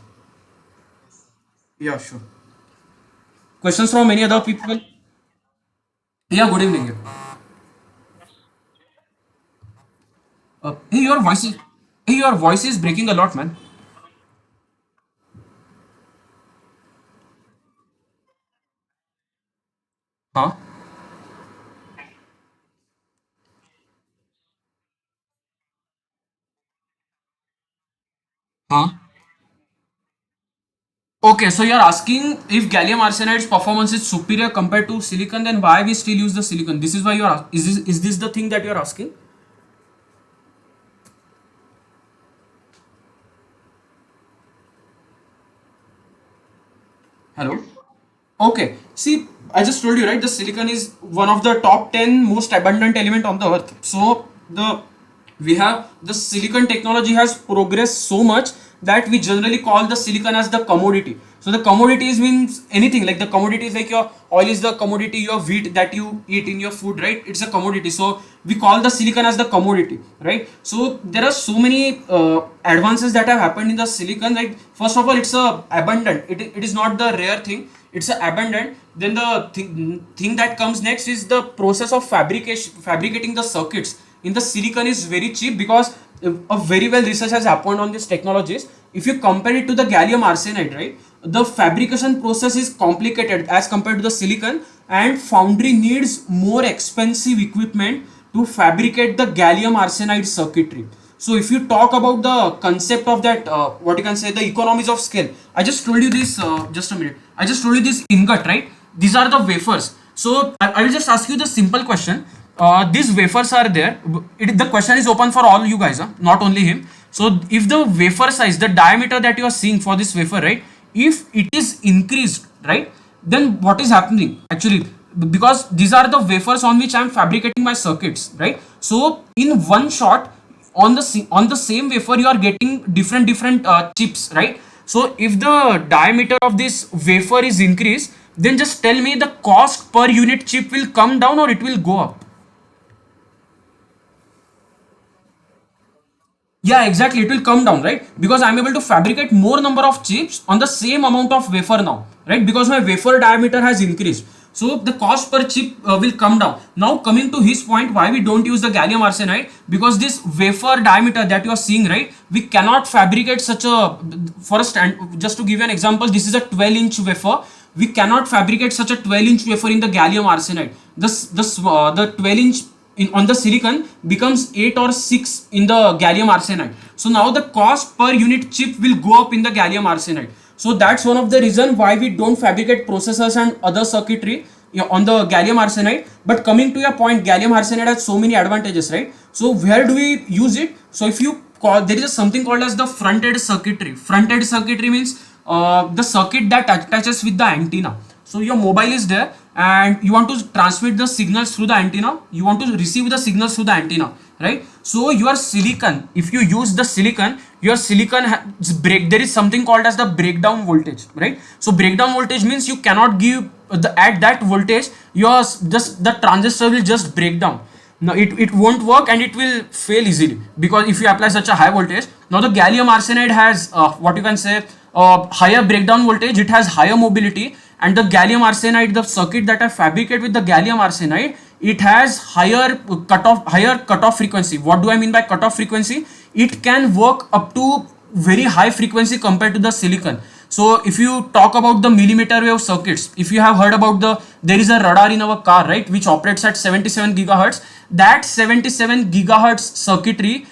Yeah, sure. Questions from any other people? Yeah, good evening. Yeah. Hey, your voice is breaking a lot, man. Huh? Huh? Okay, so you're asking if gallium arsenide's performance is superior compared to silicon, then why we still use the silicon? This is why you're is this the thing that you're asking? Hello. Okay. See, I just told you, right? The silicon is one of the top 10 most abundant element on the earth. So the silicon technology has progressed so much that we generally call the silicon as the commodity. So the commodities means anything, like the commodities, like your oil is the commodity, your wheat that you eat in your food, right? It's a commodity. So we call the silicon as the commodity, right? So there are so many advances that have happened in the silicon. Like first of all, it's a abundant. It is not the rare thing. It's a abundant. Then the thing that comes next is the process of fabricating the circuits in the silicon is very cheap, because a very well research has happened on these technologies. If you compare it to the gallium arsenide, right, the fabrication process is complicated as compared to the silicon, and foundry needs more expensive equipment to fabricate the gallium arsenide circuitry. So if you talk about the concept of that, what you can say, the economies of scale, I just told you this, just a minute, I just told you this ingot, right? These are the wafers. So I will just ask you the simple question. These wafers are there. The question is open for all you guys, not only him. So if the wafer size, the diameter that you are seeing for this wafer, right, if it is increased, right, then what is happening actually? Because these are the wafers on which I am fabricating my circuits, right? So in one shot, on the same wafer, you are getting different chips, right? So if the diameter of this wafer is increased, then just tell me the cost per unit chip will come down or it will go up. Yeah, exactly. It will come down, right? Because I'm able to fabricate more number of chips on the same amount of wafer now, right? Because my wafer diameter has increased. So the cost per chip will come down. Now coming to his point, why we don't use the gallium arsenide? Because this wafer diameter that you are seeing, right? We cannot fabricate such a, for a stand. Just to give you an example, this is a 12-inch wafer. We cannot fabricate such a 12-inch wafer in the gallium arsenide. The 12-inch on the silicon becomes 8 or 6 in the gallium arsenide. So now the cost per unit chip will go up in the gallium arsenide. So that's one of the reason why we don't fabricate processors and other circuitry, on the gallium arsenide. But coming to your point, gallium arsenide has so many advantages, right? So where do we use it? So if you call, there is something called as the front end circuitry. Front end circuitry means the circuit that attaches with the antenna. So your mobile is there and you want to transmit the signals through the antenna, you want to receive the signals through the antenna, right? So your silicon, if you use the silicon, your silicon break, there is something called as the breakdown voltage, right? So breakdown voltage means you cannot give at that voltage, your just the transistor will just break down. Now it won't work and it will fail easily, because if you apply such a high voltage. Now the gallium arsenide has what you can say, higher breakdown voltage, it has higher mobility, and the gallium arsenide, the circuit that I fabricate with the gallium arsenide, it has higher cutoff frequency. What do I mean by cutoff frequency? It can work up to very high frequency compared to the silicon. So if you talk about the millimeter wave circuits, if you have heard about there is a radar in our car, right, which operates at 77 gigahertz. That 77 gigahertz circuitry,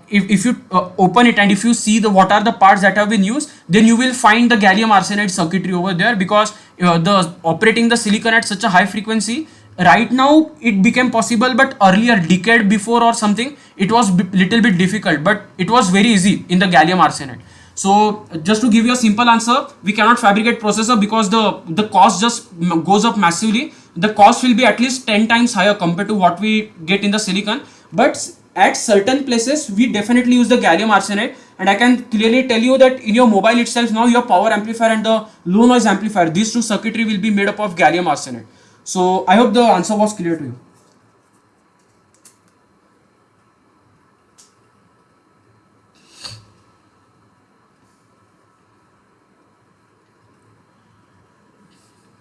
if you open it and if you see what are the parts that have been used, then you will find the gallium arsenide circuitry over there, because the operating the silicon at such a high frequency, right now it became possible, but earlier decade before or something, it was little bit difficult, but it was very easy in the gallium arsenide. So just to give you a simple answer, we cannot fabricate processor because the cost just goes up massively. The cost will be at least 10 times higher compared to what we get in the silicon. But at certain places, we definitely use the gallium arsenide. And I can clearly tell you that in your mobile itself, now your power amplifier and the low noise amplifier, these two circuitry will be made up of gallium arsenide. So I hope the answer was clear to you.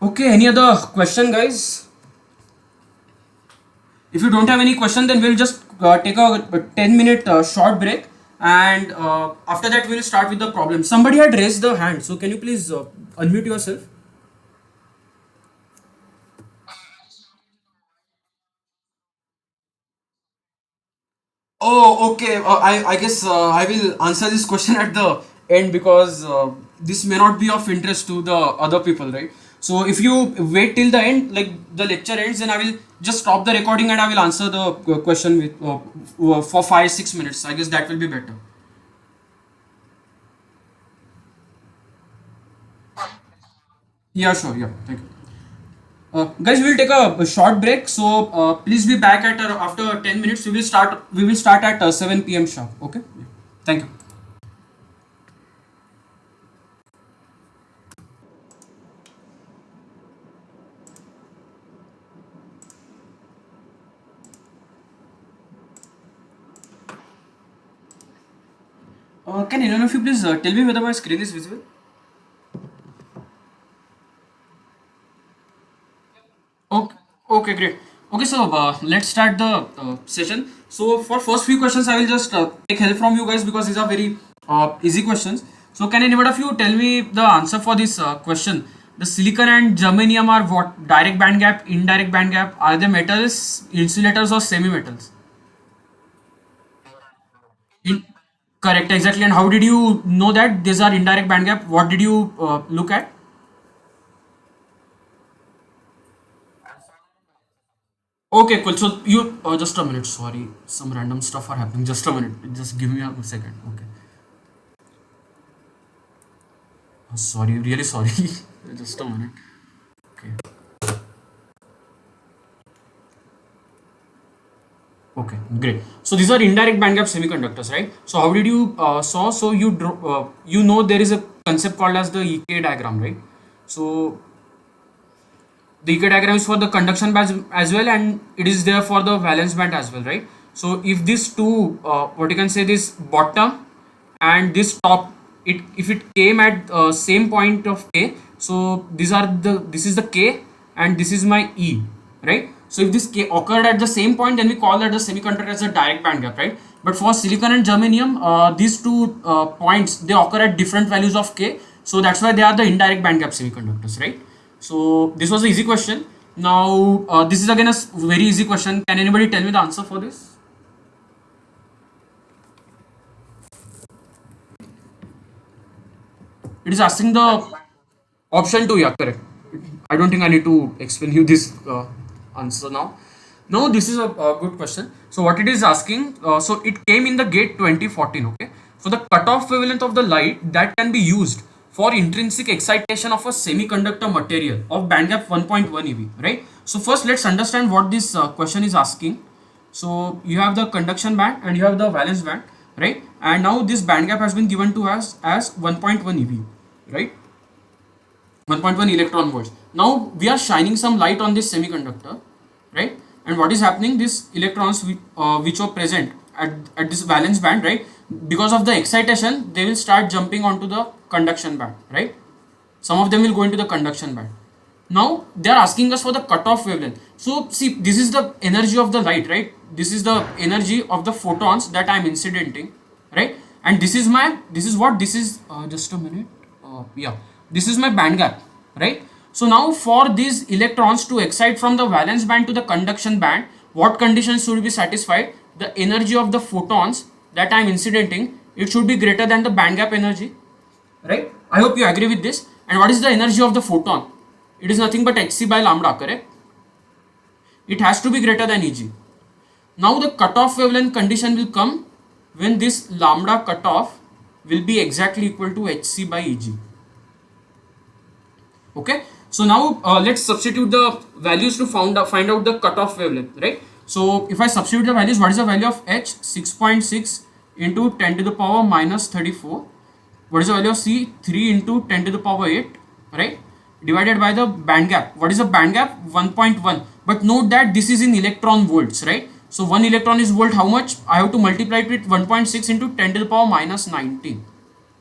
Okay, any other question, guys? If you don't have any question, then we'll just take a 10-minute short break, and after that we'll start with the problem. Somebody had raised the hand, so can you please unmute yourself? Oh, okay. I guess I will answer this question at the end, because this may not be of interest to the other people, right? So if you wait till the end, like the lecture ends, then I will just stop the recording and I will answer the question with for 5 6 minutes. I guess that will be better. Yeah, sure. Yeah, thank you. Guys, we will take a short break. So please be back at after 10 minutes. We will start at 7 p.m. sharp. Okay. Yeah. Thank you. Can anyone of you please tell me whether my screen is visible? Okay, okay, great. Okay, so let's start the session. So for first few questions, I will just take help from you guys because these are very easy questions. So can anyone of you tell me the answer for this question? The silicon and germanium are what? Direct band gap, indirect band gap? Are they metals, insulators, or semi-metals? In, correct, exactly. And how did you know that these are indirect band gap? What did you look at? Okay, cool. So you just a minute. Sorry, some random stuff are happening. Just a minute. Just give me a second. Okay. Sorry, really sorry. Just a minute. Okay. Okay, great. So these are indirect band gap semiconductors, right? So how did you saw? So you know there is a concept called as the EK diagram, right? So the EK diagram is for the conduction band as well, and it is there for the valence band as well, right? So if these two, what you can say, this bottom and this top, it if it came at same point of K, so this is the K and this is my E, right? So if this K occurred at the same point, then we call that the semiconductor as a direct band gap, right? But for silicon and germanium, these two points they occur at different values of K, so that's why they are the indirect band gap semiconductors, right? So this was an easy question. Now this is again a very easy question. Can anybody tell me the answer for this? It is asking the option two. Yeah, correct. I don't think I need to explain you this answer now. No, this is a good question. So what it is asking, so it came in the gate 2014. Okay, so the cutoff wavelength of the light that can be used for intrinsic excitation of a semiconductor material of bandgap 1.1 eV, right? So first let's understand what this question is asking. So you have the conduction band and you have the valence band, right? And now this band gap has been given to us as 1.1 eV, right? 1.1 electron volts. Now we are shining some light on this semiconductor, right? And what is happening? These electrons which are present at this valence band, right? Because of the excitation, they will start jumping onto the conduction band, right? Some of them will go into the conduction band. Now they are asking us for the cutoff wavelength. So see, this is the energy of the light, right? This is the energy of the photons that I am incidenting, right? And this is what this is. Just a minute. Yeah, this is my band gap, right? So now for these electrons to excite from the valence band to the conduction band, what conditions should be satisfied? The energy of the photons that I am incidenting, it should be greater than the band gap energy, right? I hope you agree with this. And what is the energy of the photon? It is nothing but hc by lambda, correct? It has to be greater than Eg. Now the cutoff wavelength condition will come when this lambda cutoff will be exactly equal to hc by Eg. Okay, so now let's substitute the values to find out the cutoff wavelength, right? So if I substitute the values, what is the value of h? 6.6 into 10 to the power minus 34. What is the value of c? 3 into 10 to the power 8, right? Divided by the band gap. What is the band gap? 1.1. But note that this is in electron volts, right? So 1 electron is volt how much? I have to multiply it with 1.6 into 10 to the power minus 19,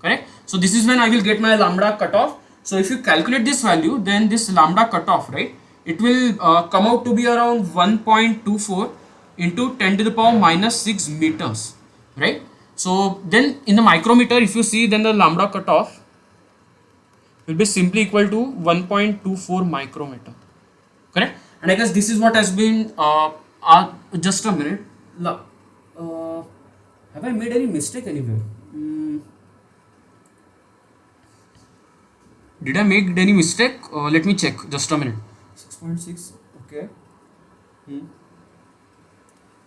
correct? So this is when I will get my lambda cutoff. So if you calculate this value, then this lambda cutoff, right, it will come out to be around 1.24 into 10 to the power minus 6 meters, right? So then in the micrometer, if you see, then the lambda cutoff will be simply equal to 1.24 micrometer, correct? And I guess this is what has been just a minute. Uh, have I made any mistake anywhere? Did I make any mistake? Let me check. Just a minute. 6.6. Okay.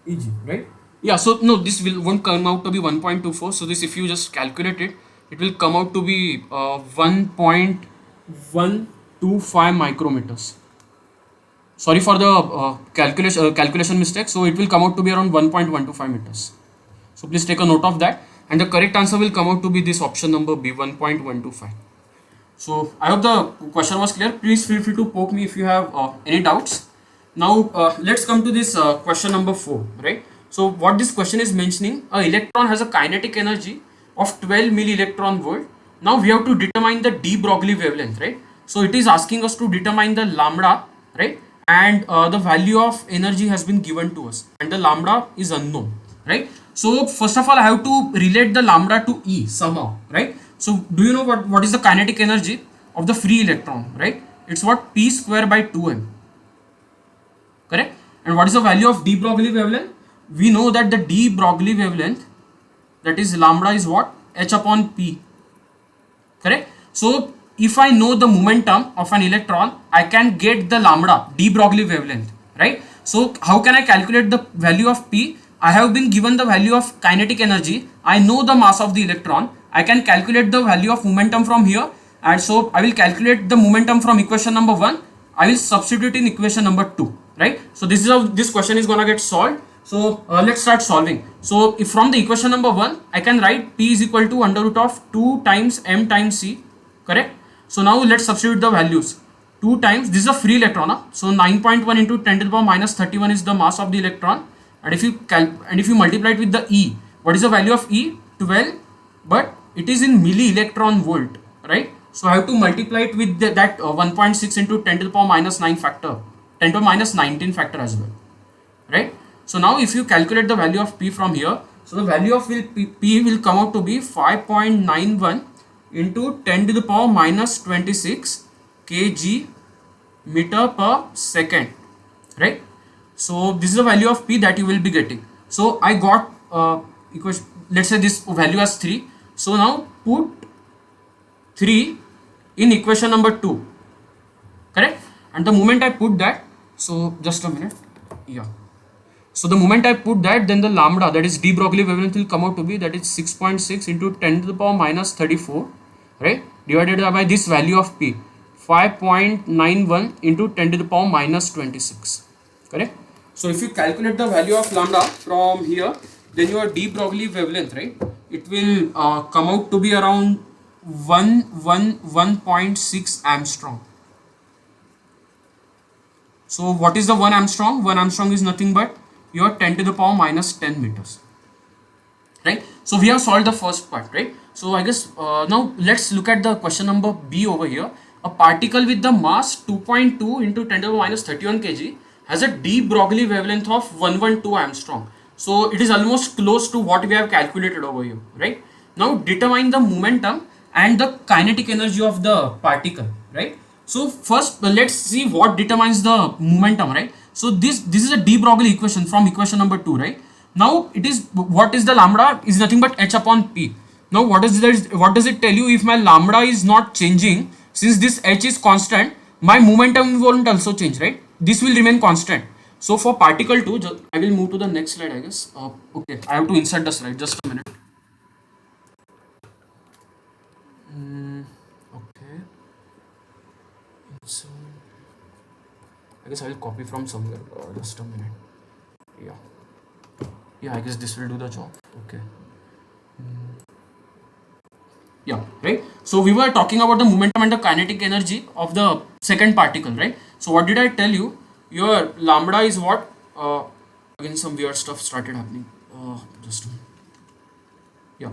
EG, right? Yeah. So no, this won't come out to be 1.24. So this, if you just calculate it, it will come out to be 1.125 micrometers. Sorry for the calculation mistake. So it will come out to be around 1.125 meters. So please take a note of that. And the correct answer will come out to be this option number B, 1.125. So I hope the question was clear. Please feel free to poke me if you have any doubts. Now let's come to this question number 4, right? So what this question is mentioning, a electron has a kinetic energy of 12 milli electron volt. Now we have to determine the de Broglie wavelength, right? So it is asking us to determine the lambda, right? And the value of energy has been given to us, and the lambda is unknown, right? So first of all, I have to relate the lambda to E somehow, right? So do you know what is the kinetic energy of the free electron, right? It's what, P square by 2m, correct? And what is the value of de Broglie wavelength? We know that the de Broglie wavelength, that is lambda, is what, h upon p, correct? So if I know the momentum of an electron, I can get the lambda, de Broglie wavelength, right? So how can I calculate the value of p? I have been given the value of kinetic energy. I know the mass of the electron. I can calculate the value of momentum from here, and so I will calculate the momentum from equation number 1. I will substitute in equation number 2, right? So this is how this question is gonna get solved. So let's start solving. So if from the equation number 1, I can write P is equal to under root of 2 times m times c, correct? So now let's substitute the values. 2 times, this is a free electron, huh? So 9.1 into 10 to the power minus 31 is the mass of the electron. And if you multiply it with the E, what is the value of E? 12, but it is in milli electron volt, right? So I have to multiply it with that 1.6 into 10 to the power minus 9 factor, 10 to the minus 19 factor as well, right? So now if you calculate the value of P from here, so the value of P will come out to be 5.91 into 10 to the power minus 26 kg meter per second, right? So this is the value of P that you will be getting. So I got equation, let's say this value as 3. So now put 3 in equation number 2, correct? And the moment I put that, so just a minute, yeah. So the moment I put that, then the lambda, that is de Broglie wavelength, will come out to be, that is 6.6 into 10 to the power minus 34, right? Divided by this value of P, 5.91 into 10 to the power minus 26, correct? So if you calculate the value of lambda from here, then your de Broglie wavelength, right, it will come out to be around 1.6 Armstrong. So what is the 1 Armstrong? 1 Armstrong is nothing but your 10 to the power minus 10 meters, right? So we have solved the first part, right? So I guess now let's look at the question number B over here. A particle with the mass 2.2 into 10 to the minus 31 kg has a de Broglie wavelength of 112 Armstrong. So it is almost close to what we have calculated over here, right? Now determine the momentum and the kinetic energy of the particle, right? So first let's see what determines the momentum, right? So this is a de Broglie equation from equation number 2, right? Now it is, what is the lambda is nothing but h upon p. Now what does it tell you? If my lambda is not changing, since this h is constant, my momentum won't also change, right? This will remain constant. So for particle 2, I will move to the next slide, I guess. Okay, I have to insert the slide, just a minute. Okay. So I guess I will copy from somewhere. Just a minute. Yeah, I guess this will do the job. Okay. Yeah, right. So we were talking about the momentum and the kinetic energy of the second particle, right? So what did I tell you? Your lambda is what? Again, some weird stuff started happening. Just a minute. Yeah.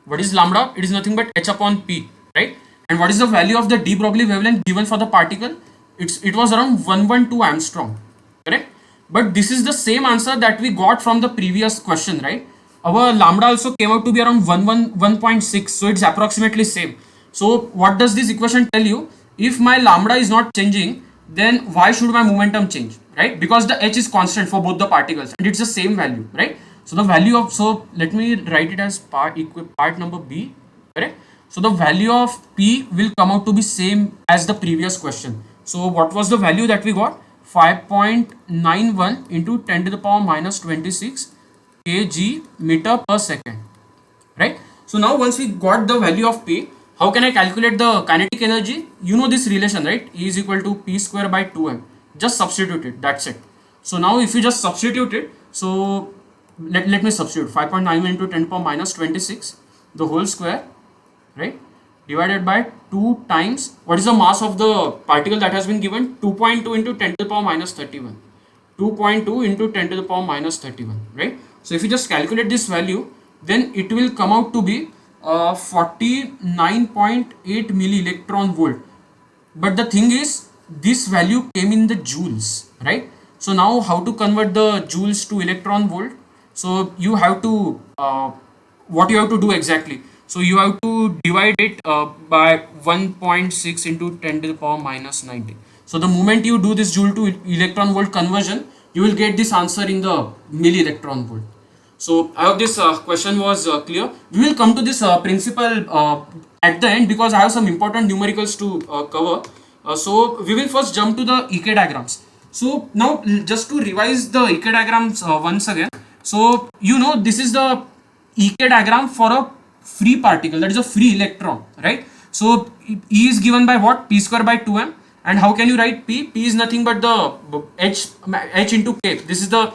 What is lambda? It is nothing but h upon p, right? And what is the value of the de Broglie wavelength given for the particle? It was around 112 Armstrong, correct? But this is the same answer that we got from the previous question, right? Our lambda also came out to be around 1.6, so it's approximately same. So what does this equation tell you? If my lambda is not changing, then why should my momentum change, right? Because the h is constant for both the particles and it's the same value, right? So the value of, so let me write it as part number B, correct? So the value of P will come out to be same as the previous question. So what was the value that we got? 5.91 into 10 to the power minus 26 kg meter per second, right? So now once we got the value of P, how can I calculate the kinetic energy? You know this relation, right? E is equal to P square by 2m. Just substitute it, that's it. So now if you just substitute it, so let me substitute 5.9 into 10 power minus 26 the whole square, right, divided by 2 times what is the mass of the particle that has been given, 2.2 into 10 to the power minus 31, 2.2 into 10 to the power minus 31, right? So if you just calculate this value, then it will come out to be 49.8 milli electron volt. But the thing is, this value came in the joules, right? So now how to convert the joules to electron volt? So you have to what you have to do exactly? So you have to divide it by 1.6 into 10 to the power minus 90. So the moment you do this joule to electron volt conversion, you will get this answer in the milli electron volt. So I hope this question was clear. We will come to this principle at the end because I have some important numericals to cover. So we will first jump to the EK diagrams. So now just to revise the EK diagrams once again. So you know this is the EK diagram for a free particle, that is a free electron, right? So E is given by what? P square by 2m. And how can you write P? P is nothing but the h into k. This is the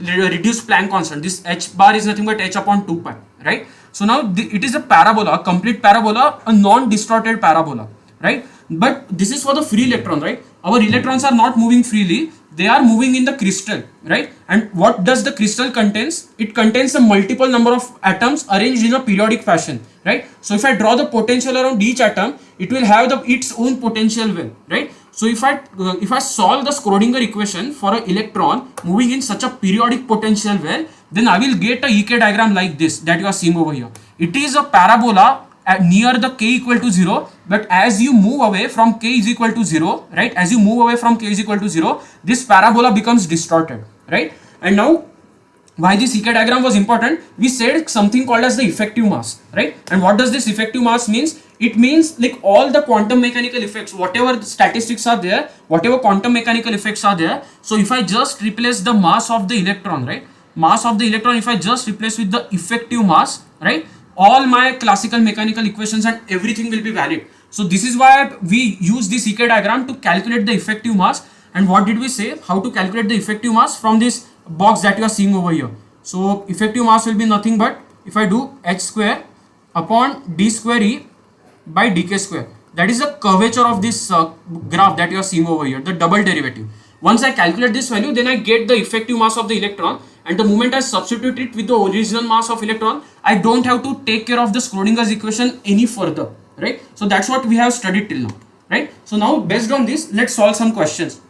reduced Planck constant. This h bar is nothing but h upon 2 pi, right? So now it is a parabola, a complete parabola, a non-distorted parabola, right? But this is for the free electron, right? Our electrons are not moving freely, they are moving in the crystal, right? And what does the crystal contains? It contains a multiple number of atoms arranged in a periodic fashion, right? So if I draw the potential around each atom, it will have its own potential well, right? So if I solve the Schrodinger equation for an electron moving in such a periodic potential well, then I will get a EK diagram like this that you are seeing over here. It is a parabola near the k equal to 0, but as you move away from k is equal to 0, right, as you move away from k is equal to 0, this parabola becomes distorted, right? And now why this EK diagram was important, we said something called as the effective mass, right? And what does this effective mass means? It means like all the quantum mechanical effects, whatever the statistics are there, whatever quantum mechanical effects are there. So if I just replace the mass of the electron, right, mass of the electron, if I just replace with the effective mass, right, all my classical mechanical equations and everything will be valid. So this is why we use this EK diagram to calculate the effective mass. And what did we say? How to calculate the effective mass from this box that you are seeing over here. So effective mass will be nothing but if I do h square upon d square e by dk square. That is the curvature of this graph that you are seeing over here, the double derivative. Once I calculate this value, then I get the effective mass of the electron, and the moment I substitute it with the original mass of electron, I don't have to take care of the Schrodinger's equation any further, right? So that's what we have studied till now, right? So now based on this, let's solve some questions.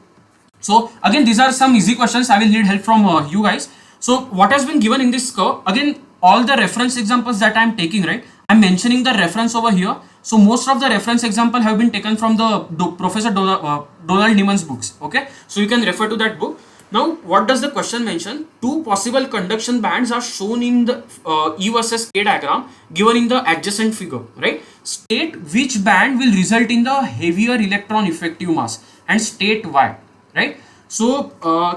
So again, these are some easy questions. I will need help from you guys. So what has been given in this curve? Again, all the reference examples that I am taking, right, I'm mentioning the reference over here. So most of the reference example have been taken from the Professor Donald Neumann's books. Okay, so you can refer to that book. Now, what does the question mention? Two possible conduction bands are shown in the E versus K diagram given in the adjacent figure, right? State which band will result in the heavier electron effective mass and state why, right? So,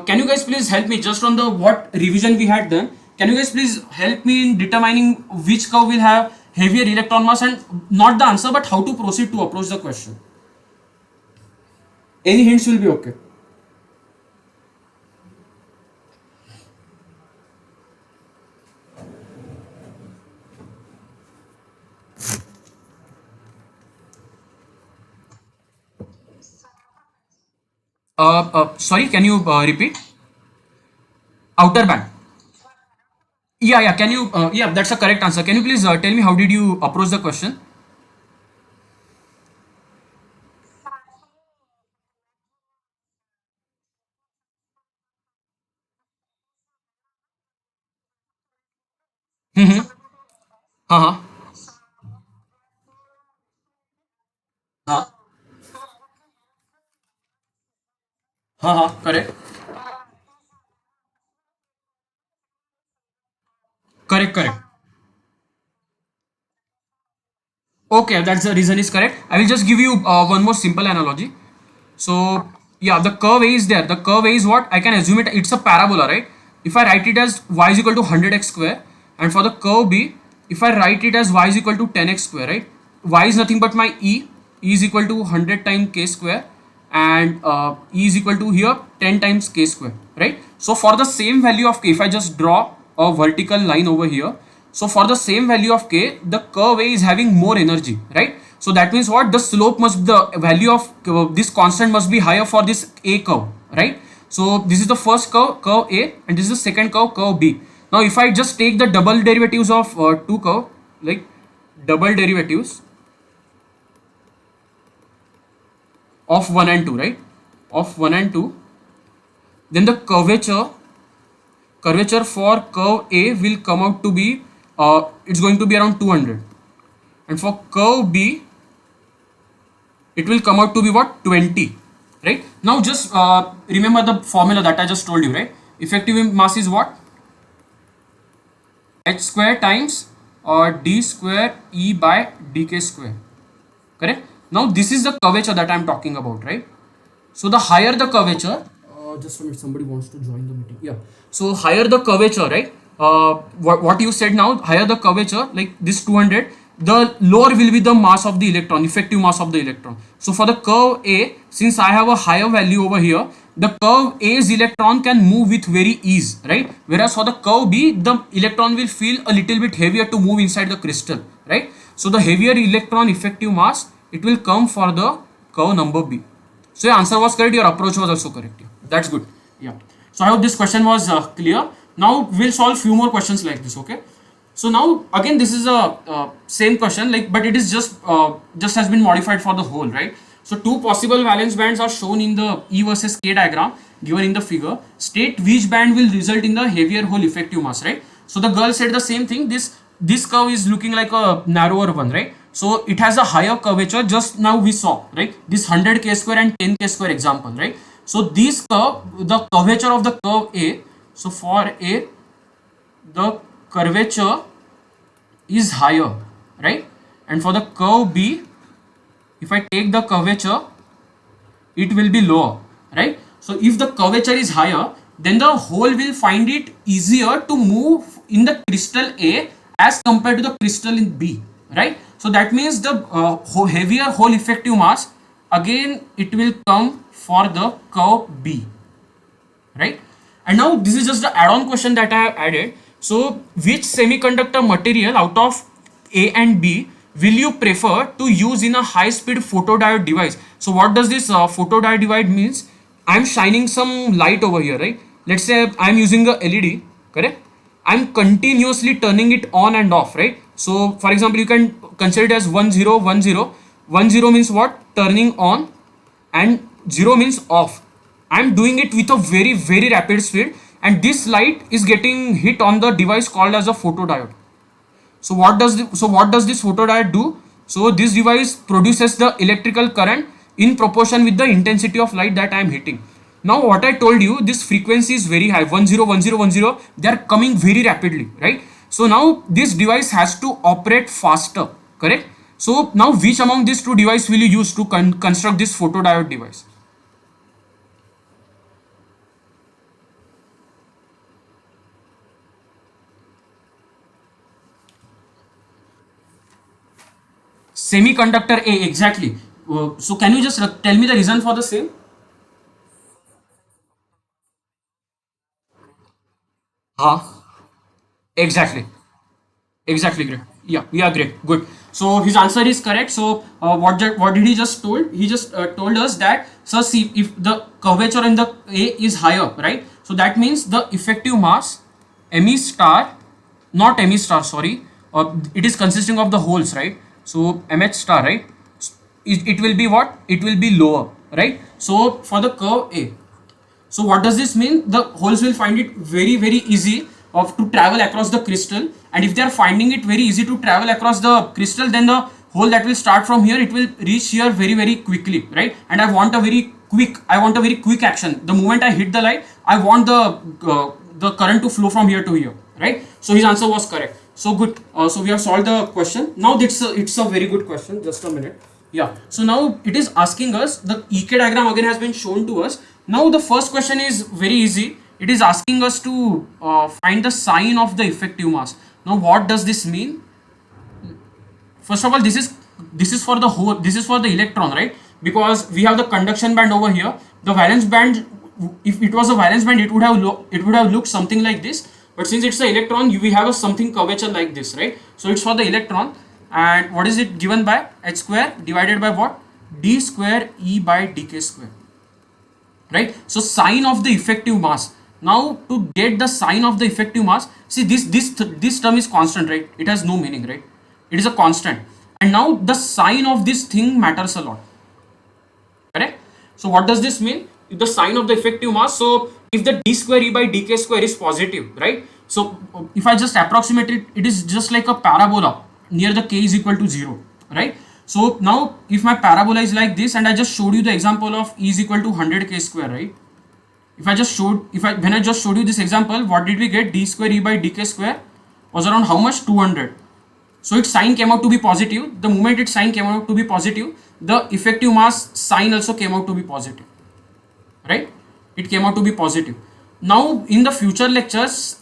can you guys please help me just on the what revision we had done? Can you guys please help me in determining which curve will have heavier electron mass, and not the answer but how to proceed to approach the question? Any hints will be okay. Sorry, can you repeat? Outer band. Yeah, yeah. Can you? Yeah, that's a correct answer. Can you please tell me how did you approach the question? Mm-hmm. Uh-huh. Uh-huh. Uh-huh. Correct. Correct. Correct. Okay, that's the reason is correct. I will just give you one more simple analogy. So yeah, the curve A is there. The curve A is what? I can assume it's a parabola, right? If I write it as y is equal to 100x square, and for the curve B, if I write it as y is equal to 10x square, right? Y is nothing but my E is equal to 100 times k square, and E is equal to here 10 times k square, right? So for the same value of k, if I just draw a vertical line over here, so for the same value of k, the curve A is having more energy, right? So that means what? The slope must, the value of this constant must be higher for this A curve, right? So this is the first curve, curve A, and this is the second curve, curve B. Now if I just take the double derivatives of two curve, like double derivatives of 1 and 2, right? Of 1 and 2, then the curvature for curve A will come out to be it's going to be around 200, and for curve B it will come out to be what? 20, right? Now just remember the formula that I just told you, right? Effective mass is what? H square times d square E by dk square, correct? Now this is the curvature that I'm talking about, right? So the higher the curvature, just a minute, somebody wants to join the meeting. Yeah. So higher the curvature, right? What you said now, higher the curvature, like this 200, the lower will be the mass of the electron, effective mass of the electron. So for the curve A, since I have a higher value over here, the curve A's electron can move with very ease, right? Whereas for the curve B, the electron will feel a little bit heavier to move inside the crystal, right? So the heavier electron effective mass, it will come for the curve number B. So your answer was correct, your approach was also correct. Yeah. That's good. Yeah. So I hope this question was clear. Now we'll solve few more questions like this, okay? So now again this is a same question, like, but it is just has been modified for the whole, right? So two possible valence bands are shown in the E versus K diagram given in the figure. State which band will result in the heavier hole effective mass, right? So the girl said the same thing. This curve is looking like a narrower one, right? So it has a higher curvature. Just now we saw, right, this 100k square and 10k square example, right? So this curve, the curvature of the curve A, so for A, the curvature is higher, right? And for the curve B, if I take the curvature, it will be lower, right? So if the curvature is higher, then the hole will find it easier to move in the crystal A as compared to the crystal in B, right? So that means the heavier hole effective mass, again it will come for the curve B, right? And now this is just the add-on question that I have added. So which semiconductor material out of A and B will you prefer to use in a high speed photodiode device? So what does this photodiode device means? I'm shining some light over here, right? Let's say I'm using a LED, correct? I'm continuously turning it on and off, right? So for example, you can consider it as 1010. 10 means what? Turning on, and 0 means off. I'm doing it with a very very rapid speed, and this light is getting hit on the device called as a photodiode. So what does this photodiode do? So this device produces the electrical current in proportion with the intensity of light that I am hitting. Now what I told you, this frequency is very high, 101010, they are coming very rapidly, right? So now this device has to operate faster, correct? So now which among these two devices will you use to construct this photodiode device? Semiconductor A, exactly. So can you just tell me the reason for the same? Huh? Exactly. Exactly, great. Yeah, great, good. So his answer is correct. So what did he just told? He just told us that, so see, if the curvature in the A is higher, right? So that means the effective mass Me star, not Me star, sorry, it is consisting of the holes, right? So Mh star, right? It will be what? It will be lower, right? So for the curve A, so what does this mean? The holes will find it very very easy of to travel across the crystal, and if they are finding it very easy to travel across the crystal, then the hole that will start from here, it will reach here very very quickly, right? And I want a very quick action. The moment I hit the light, I want the current to flow from here to here, right? So his answer was correct. So good. So we have solved the question. Now it's a very good question. Just a minute. Yeah. So now it is asking us, the EK diagram again has been shown to us. Now the first question is very easy. It is asking us to find the sign of the effective mass. Now what does this mean? First of all, this is for the whole, this is for the electron, right? Because we have the conduction band over here. The valence band, if it was a valence band, it would have looked something like this. But since it's the electron, we have a something curvature like this, right? So it's for the electron. And what is it given by? H square divided by what? D square E by dk square, right? So sign of the effective mass. Now to get the sign of the effective mass, see this term is constant, right? It has no meaning, right? It is a constant. And now the sign of this thing matters a lot, correct? So what does this mean? The sign of the effective mass. So if the d square E by dk square is positive, right? So if I just approximate it, it is just like a parabola near the k is equal to 0, right? So now if my parabola is like this, and I just showed you the example of E is equal to 100k square, right? When I just showed you this example, what did we get? D square E by dk square was around how much? 200. So its sign came out to be positive. The moment its sign came out to be positive, the effective mass sign also came out to be positive, right? It came out to be positive. Now in the future lectures,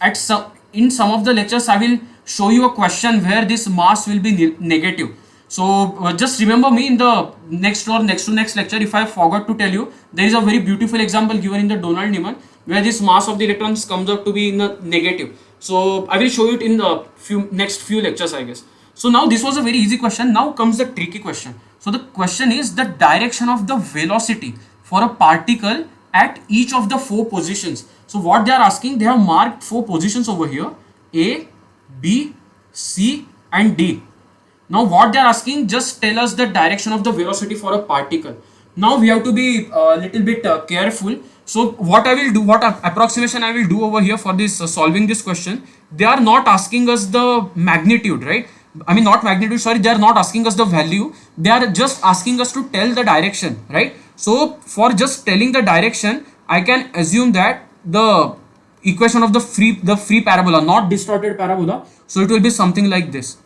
in some of the lectures, I will show you a question where this mass will be negative. So just remember me in the next or next to next lecture. If I forgot to tell you, there is a very beautiful example given in the Donald Niemann where this mass of the electrons comes out to be in the negative. So I will show it in the next few lectures, I guess. So now this was a very easy question. Now comes the tricky question. So the question is the direction of the velocity for a particle at each of the 4 positions. So what they are asking, they have marked 4 positions over here: A, B, C and D. Now what they are asking, just tell us the direction of the velocity for a particle. Now we have to be a little bit careful. So what I will do, what approximation I will do over here for this solving this question, they are not asking us the magnitude, right? I mean not magnitude, sorry, they are not asking us the value. They are just asking us to tell the direction, right? So for just telling the direction, I can assume that the equation of the free parabola, not distorted parabola, so it will be something like this.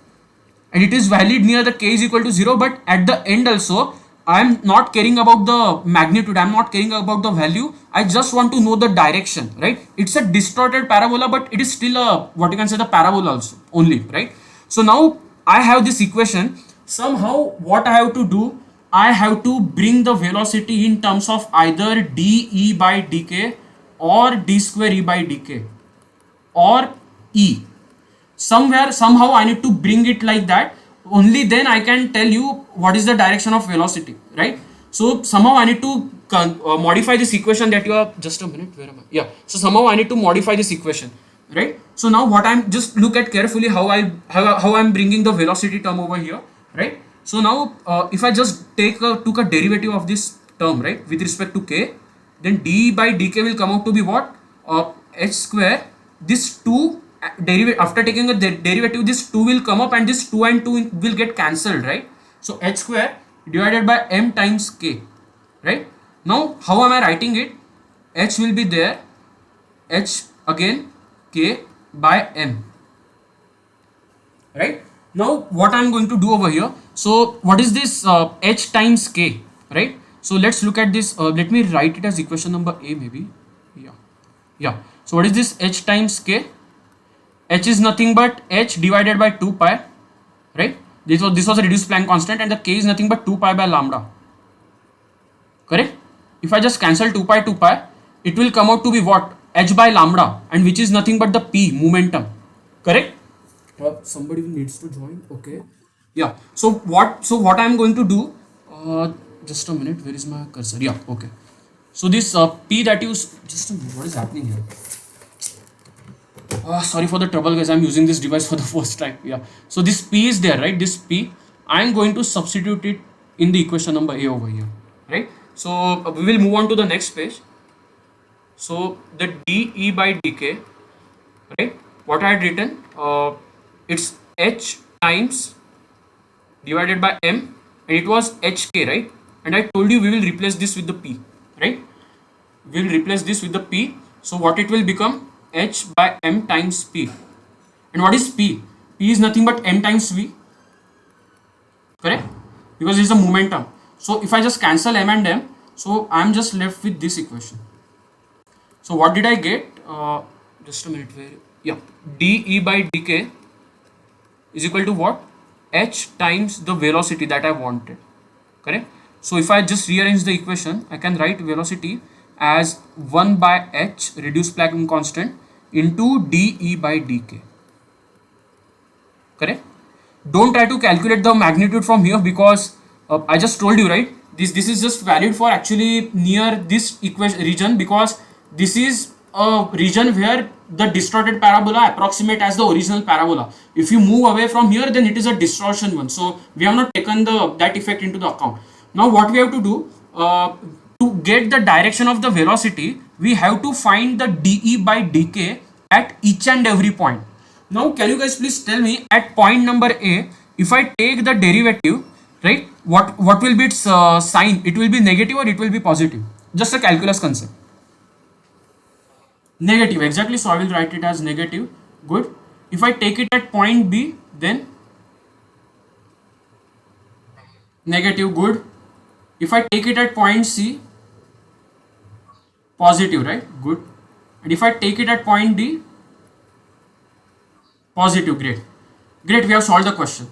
And it is valid near the k is equal to 0, but at the end also I am not caring about the magnitude, I am not caring about the value, I just want to know the direction, right? It's a distorted parabola, but it is still a, what you can say, the parabola also only, right? So now I have this equation. Somehow what I have to do, I have to bring the velocity in terms of either dE by dk or d square E by dk or E. Somehow I need to bring it like that. Only then I can tell you what is the direction of velocity, right? So somehow I need to modify this equation that you are, just a minute, where am I? Yeah, so somehow I need to modify this equation, right? So now what I'm, just look at carefully how I'm bringing the velocity term over here, right? So now if I just took a derivative of this term, right, with respect to k, then d by dk will come out to be what? H square. This 2 derivative, after taking a derivative, this 2 will come up and this 2 and 2 will get cancelled, right? So h square divided by m times k, right? Now how am I writing it? H will be there, h again, k by m, right? Now what I'm going to do over here, so what is this h times k, right? So let's look at this. Let me write it as equation number A, maybe. Yeah. So what is this h times k? H is nothing but h divided by 2 pi, right? This was a reduced Planck constant, and the k is nothing but 2 pi by lambda, correct? If I just cancel 2 pi, it will come out to be what? H by lambda, and which is nothing but the p, momentum, correct? Somebody needs to join, okay? Yeah. So what I am going to do? Just a minute. Where is my cursor? Yeah. Okay. So this p that you just a minute. What is happening here? Sorry for the trouble, guys. I'm using this device for the first time. Yeah. So this p is there, right? This p. I am going to substitute it in the equation number A over here, right? So we will move on to the next page. So the dE by dk, right? What I had written, it's h times divided by m, and it was hk, right? And I told you we will replace this with the p, right? We will replace this with the p. So what it will become? H by m times p. And what is p? P is nothing but m times v, correct? Because it's the momentum. So if I just cancel m and m, so I'm just left with this equation. So what did I get? Just a minute. Yeah, dE by dk is equal to what? H times the velocity that I wanted, correct? So if I just rearrange the equation, I can write velocity as 1 by h reduced Planck constant into dE by dk, correct? Don't try to calculate the magnitude from here, because I just told you, right, this is just valid for actually near this equation region, because this is a region where the distorted parabola approximate as the original parabola. If you move away from here, then it is a distortion one, so we have not taken that effect into the account. Now what we have to do, to get the direction of the velocity, we have to find the dE by dk at each and every point. Now can you guys please tell me, at point number A, if I take the derivative, right, what will be its sign? It will be negative or it will be positive? Just a calculus concept. Negative, exactly. So I will write it as negative. Good. If I take it at point B, then negative. Good. If I take it at point C, positive, right? Good. And if I take it at point D, positive. Great. Great, we have solved the question,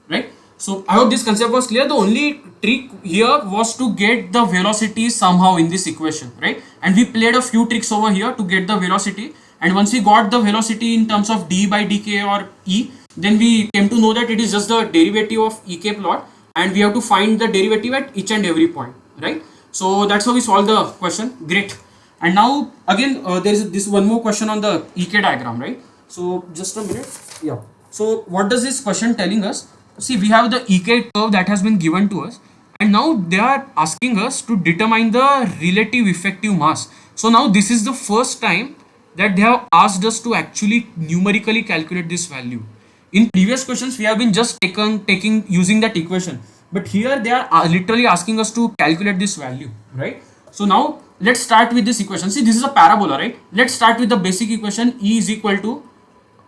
right? So I hope this concept was clear. The only trick here was to get the velocity somehow in this equation, right? And we played a few tricks over here to get the velocity. And once we got the velocity in terms of d by dk or e, then we came to know that it is just the derivative of ek plot, and we have to find the derivative at each and every point, right? So that's how we solve the question. Great. And now again, there is this one more question on the ek diagram, right? So just a minute. Yeah. So what does this question telling us? See, we have the ek curve that has been given to us, and now they are asking us to determine the relative effective mass. So now this is the first time that they have asked us to actually numerically calculate this value. In previous questions we have been just taking using that equation, but here they are literally asking us to calculate this value, right? So now let's start with this equation. See, this is a parabola, right? Let's start with the basic equation. E is equal to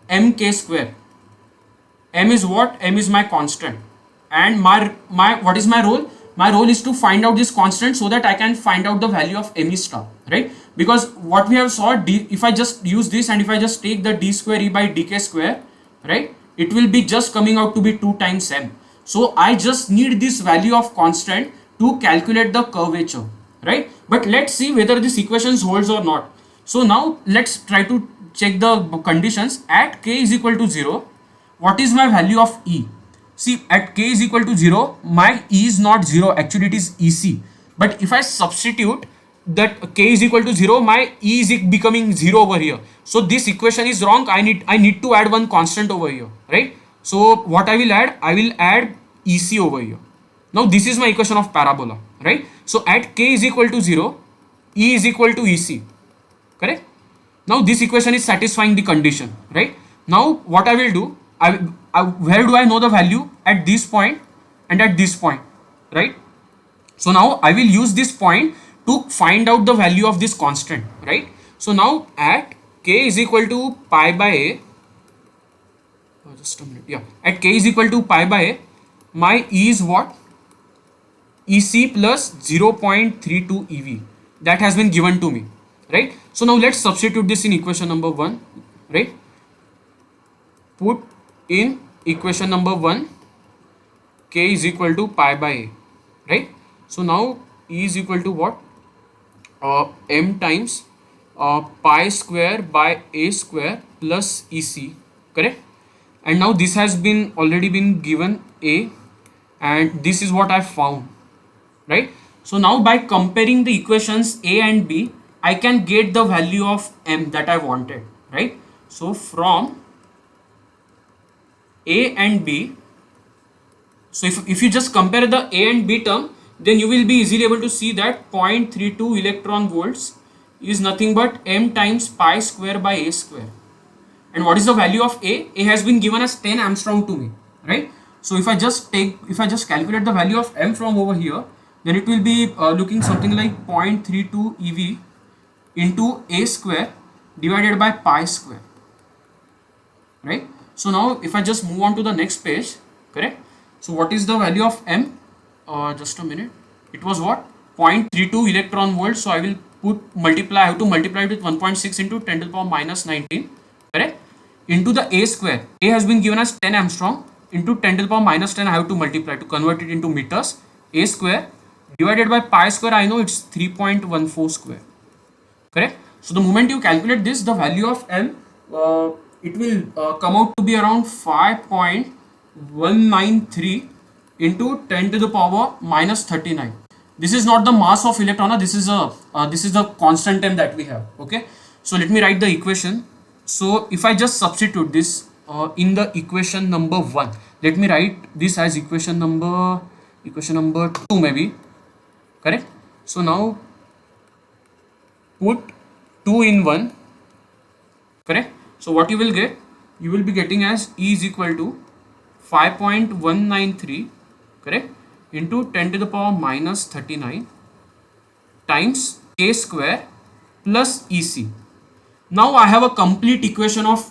mk square. M is what? M is my constant, and my what is my role? My role is to find out this constant so that I can find out the value of m star, right? Because what we have saw, if I just use this and if I just take the d square e by dk square, right, it will be just coming out to be 2 times m. So I just need this value of constant to calculate the curvature, right? But let's see whether this equation holds or not. So now let's try to check the conditions. At k is equal to 0, what is my value of E? See, at k is equal to 0, my E is not 0, actually it is EC. But if I substitute that k is equal to 0, my E is becoming 0 over here. So this equation is wrong. I need to add one constant over here, right? So what I will add? I will add EC over here. Now this is my equation of parabola, right? So at k is equal to 0, E is equal to EC, correct? Now this equation is satisfying the condition, right? Now what I will do, where do I know the value? At this point and at this point, right? So now I will use this point to find out the value of this constant, right? So now at k is equal to pi by a, just a minute, yeah, at k is equal to pi by a, my E is what? EC plus 0.32 EV, that has been given to me, right? So now let's substitute this in equation number 1, right? Put in equation number 1, k is equal to pi by a, right? So now E is equal to what? M times pi square by a square plus EC, correct? And now this has been already been given a, and this is what I found, right? So now by comparing the equations a and b, I can get the value of m that I wanted, right? So from a and b, so if you just compare the a and b term, then you will be easily able to see that 0.32 electron volts is nothing but m times pi square by a square. And what is the value of a? A has been given as 10 Armstrong to me, right? So if I just calculate the value of m from over here, then it will be looking something like 0.32 eV into a square divided by pi square, right? So now if I just move on to the next page, correct? So what is the value of m? Just a minute. It was what? 0.32 electron volt. So I will I have to multiply it with 1.6 into 10 to the power minus 19, correct? Into the a square. A has been given as 10 Armstrong into 10 to the power minus 10. I have to multiply to convert it into meters. A square divided by pi square. I know it's 3.14 square, correct? So the moment you calculate this, the value of m, it will come out to be around 5.193 into 10 to the power minus 39. This is not the mass of electron. This is the constant m that we have. Okay. So let me write the equation. So if I just substitute this in the equation number 1, let me write this as equation number 2 maybe, correct? So now put 2 in 1, correct? So what you will get? You will be getting as E is equal to 5.193, correct, into 10 to the power minus 39 times k square plus EC. Now I have a complete equation of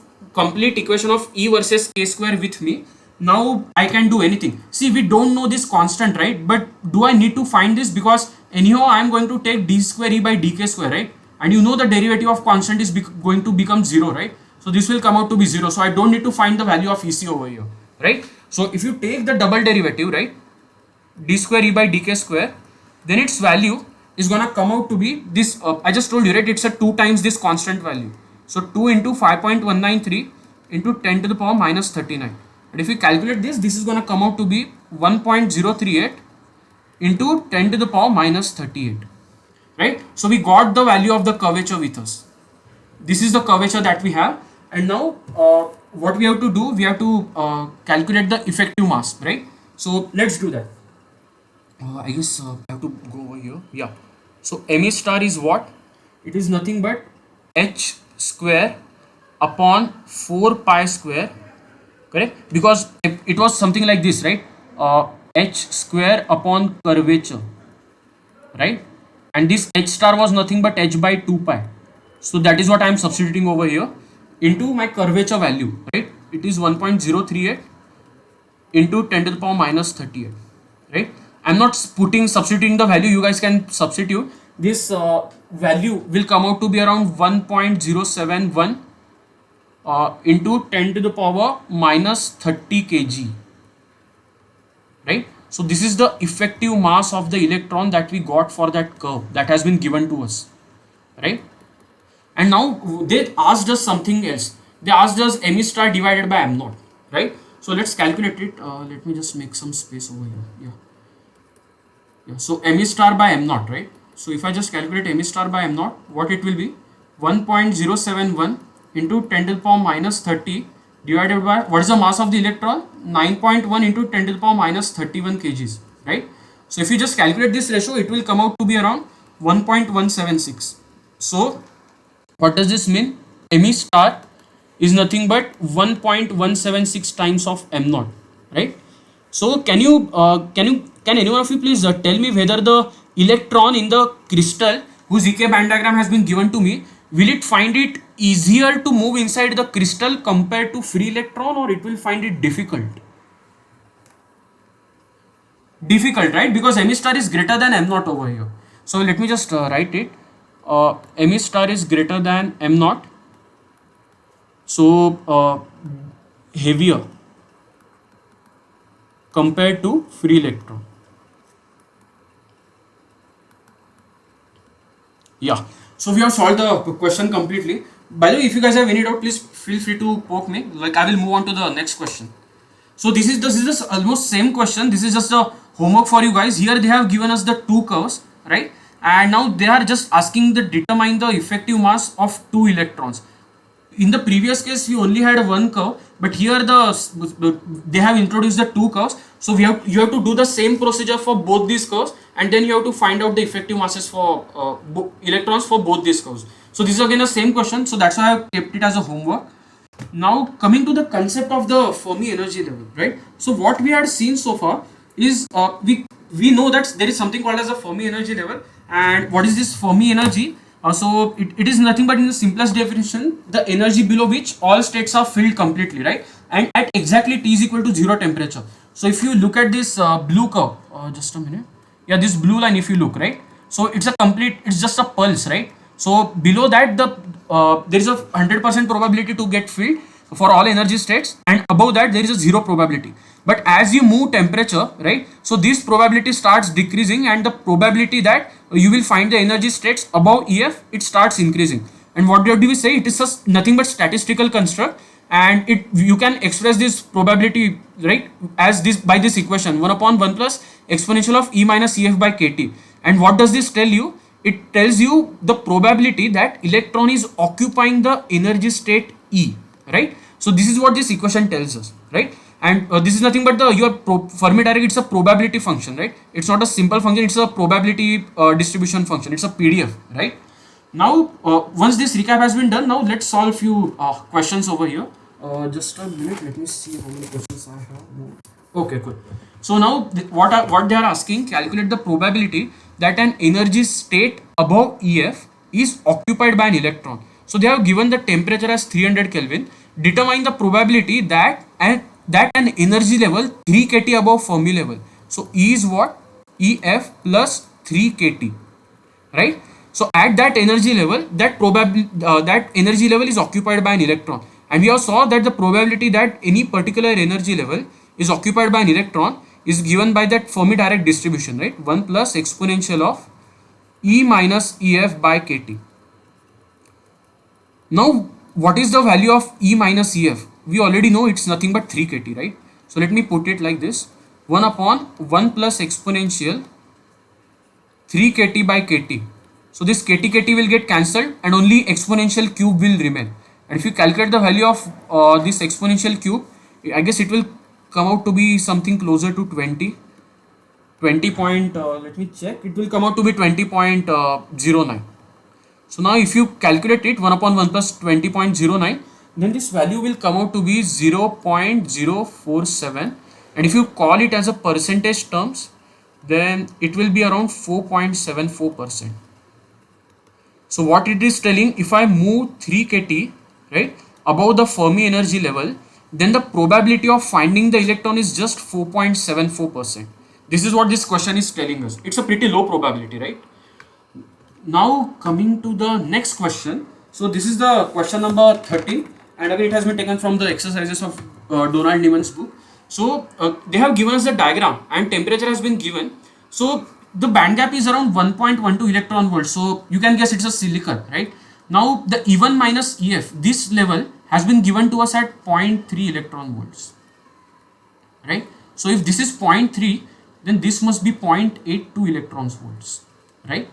E versus k square with me. Now I can do anything. See, we don't know this constant, right? But do I need to find this? Because anyhow I am going to take d square E by dk square, right? And you know the derivative of constant is going to become 0, right? So this will come out to be 0. So I don't need to find the value of EC over here, right? So if you take the double derivative, right, d square E by dk square, then its value is gonna come out to be this. I just told you, right? It's a 2 times this constant value. So 2 into 5.193 into 10 to the power minus 39. And if we calculate this, this is gonna come out to be 1.038 into 10 to the power minus 38. Right? So we got the value of the curvature with us. This is the curvature that we have. And now what we have to do, we have to calculate the effective mass, right? So let's do that. I guess I have to go over here. Yeah. So ME star is what? It is nothing but h square upon 4 pi square, correct? Because it was something like this, right? H square upon curvature, right? And this h star was nothing but h by 2 pi. So that is what I am substituting over here into my curvature value, right? It is 1.038 into 10 to the power minus 38, right? I'm not substituting the value. You guys can substitute. This value will come out to be around 1.071 into 10 to the power minus 30 kg, right? So this is the effective mass of the electron that we got for that curve that has been given to us, right? And now they asked us something else. They asked us ME star divided by M naught, right? So let's calculate it. Let me just make some space over here. Yeah. So ME star by M naught, right? So if I just calculate ME star by M naught, what it will be? 1.071 into 10 to the power minus 30 divided by, what is the mass of the electron? 9.1 into 10 to the power minus 31 kgs, right? So if you just calculate this ratio, it will come out to be around 1.176. So what does this mean? ME star is nothing but 1.176 times of M naught, right? So can anyone of you please tell me whether the electron in the crystal whose EK band diagram has been given to me, will it find it easier to move inside the crystal compared to free electron, or it will find it difficult? Difficult, right? Because ME star is greater than M naught over here. So let me just write it. ME star is greater than M naught. So heavier compared to free electron. Yeah. So we have solved the question completely. By the way, if you guys have any doubt, please feel free to poke me. Like, I will move on to the next question. So this is just almost same question. This is just a homework for you guys. Here they have given us the 2 curves, right? And now they are just asking to determine the effective mass of 2 electrons. In the previous case, we only had 1 curve, but here they have introduced the 2 curves. So you have to do the same procedure for both these curves, and then you have to find out the effective masses for electrons for both these curves. So this is again the same question. So that's why I have kept it as a homework. Now coming to the concept of the Fermi energy level, right? So what we had seen so far is we know that there is something called as a Fermi energy level. And what is this Fermi energy? It is nothing but, in the simplest definition, the energy below which all states are filled completely, right? and at exactly T is equal to 0 temperature. So if you look at this blue curve, just a minute, yeah, this blue line, if you look, right, so it's just a pulse, right? So below that there is a 100% probability to get filled for all energy states, and above that there is a 0 probability. But as you move temperature, right, so this probability starts decreasing, and the probability that you will find the energy states above EF, it starts increasing. And what do we say? It is just nothing but statistical construct, and it you can express this probability, right, as this by this equation 1 upon 1 plus exponential of E minus EF by KT. And what does this tell you? It tells you the probability that electron is occupying the energy state E, right? So this is what this equation tells us, right? And this is nothing but the Fermi Dirac, it's a probability function, right? It's not a simple function, it's a probability distribution function, it's a PDF, right? Now once this recap has been done, now let's solve few questions over here. Just a minute, let me see how many questions I have. Okay, good. So now what they are asking, calculate the probability that an energy state above EF is occupied by an electron. So they have given the temperature as 300 Kelvin. Determine the probability that an energy level 3 kT above Fermi level. So E is what? EF plus 3 kT, right? So at that energy level, that energy level is occupied by an electron, and we have saw that the probability that any particular energy level is occupied by an electron is given by that Fermi Dirac distribution, right? 1 plus exponential of E minus EF by KT. Now, what is the value of E minus EF? We already know it's nothing but 3 kT, right? So let me put it like this: 1 upon 1 plus exponential 3 kT by KT. So this KT will get cancelled, and only exponential cube will remain. And if you calculate the value of this exponential cube, I guess it will come out to be something closer to 20 point, let me check, it will come out to be 20.09. So now if you calculate it, 1 upon 1 plus 20.09, then this value will come out to be 0.047, and if you call it as a percentage terms, then it will be around 4.74%. So what it is telling, if I move 3 kT, right, above the Fermi energy level, then the probability of finding the electron is just 4.74%. This is what this question is telling us. It's a pretty low probability, right? Now coming to the next question. So this is the question number 13, and again it has been taken from the exercises of Donald Niemann's book. So they have given us the diagram, and temperature has been given. So the band gap is around 1.12 electron volts. So you can guess it's a silicon, right? Now the E1 minus EF, this level has been given to us at 0.3 electron volts, right? So if this is 0.3, then this must be 0.82 electron volts, right?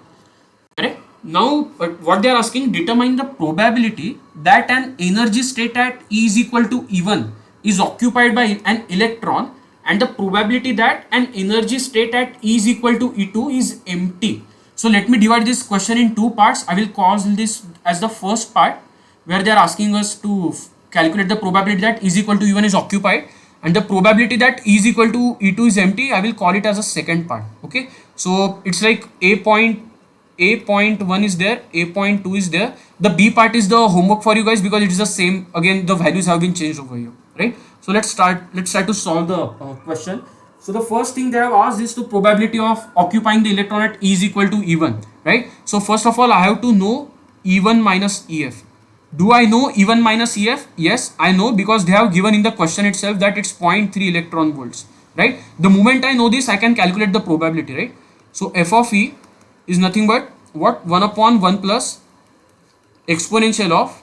Correct? Now what they are asking, determine the probability that an energy state at E is equal to E1 is occupied by an electron, and the probability that an energy state at E is equal to E2 is empty. So let me divide this question in two parts. I will call this as the first part, where they are asking us to calculate the probability that E is equal to E1 is occupied, and the probability that E is equal to E2 is empty. I will call it as a second part. Okay, so it's like A.1 is there, A.2 is there. The B part is the homework for you guys, because it is the same. Again, the values have been changed over here, right? So let's try to solve the question. So the first thing they have asked is the probability of occupying the electron at E is equal to E1, right? So first of all, I have to know E1 minus EF. Do I know E1 minus EF? Yes, I know, because they have given in the question itself that it's 0.3 electron volts, right? The moment I know this, I can calculate the probability, right? So f of E is nothing but what? 1 upon 1 plus exponential of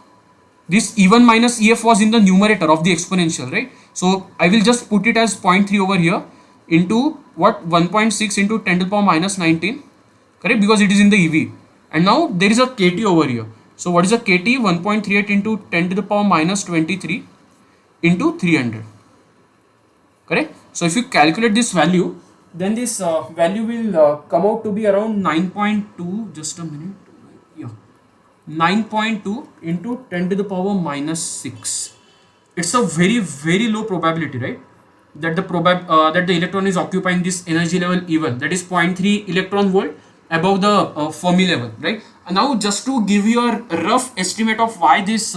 this E1 minus EF was in the numerator of the exponential, right? So I will just put it as 0.3 over here into what? 1.6 into 10 to the power minus 19, correct? Because it is in the EV. And now there is a KT over here. So what is a KT? 1.38 into 10 to the power minus 23 into 300, correct? So if you calculate this value, then this value will come out to be around 9.2, just a minute, yeah, 9.2 into 10 to the power minus 6. It's a very, very low probability, right? That the electron is occupying this energy level E1, that is 0.3 electron volt above the Fermi level, right? And now just to give you a rough estimate of why this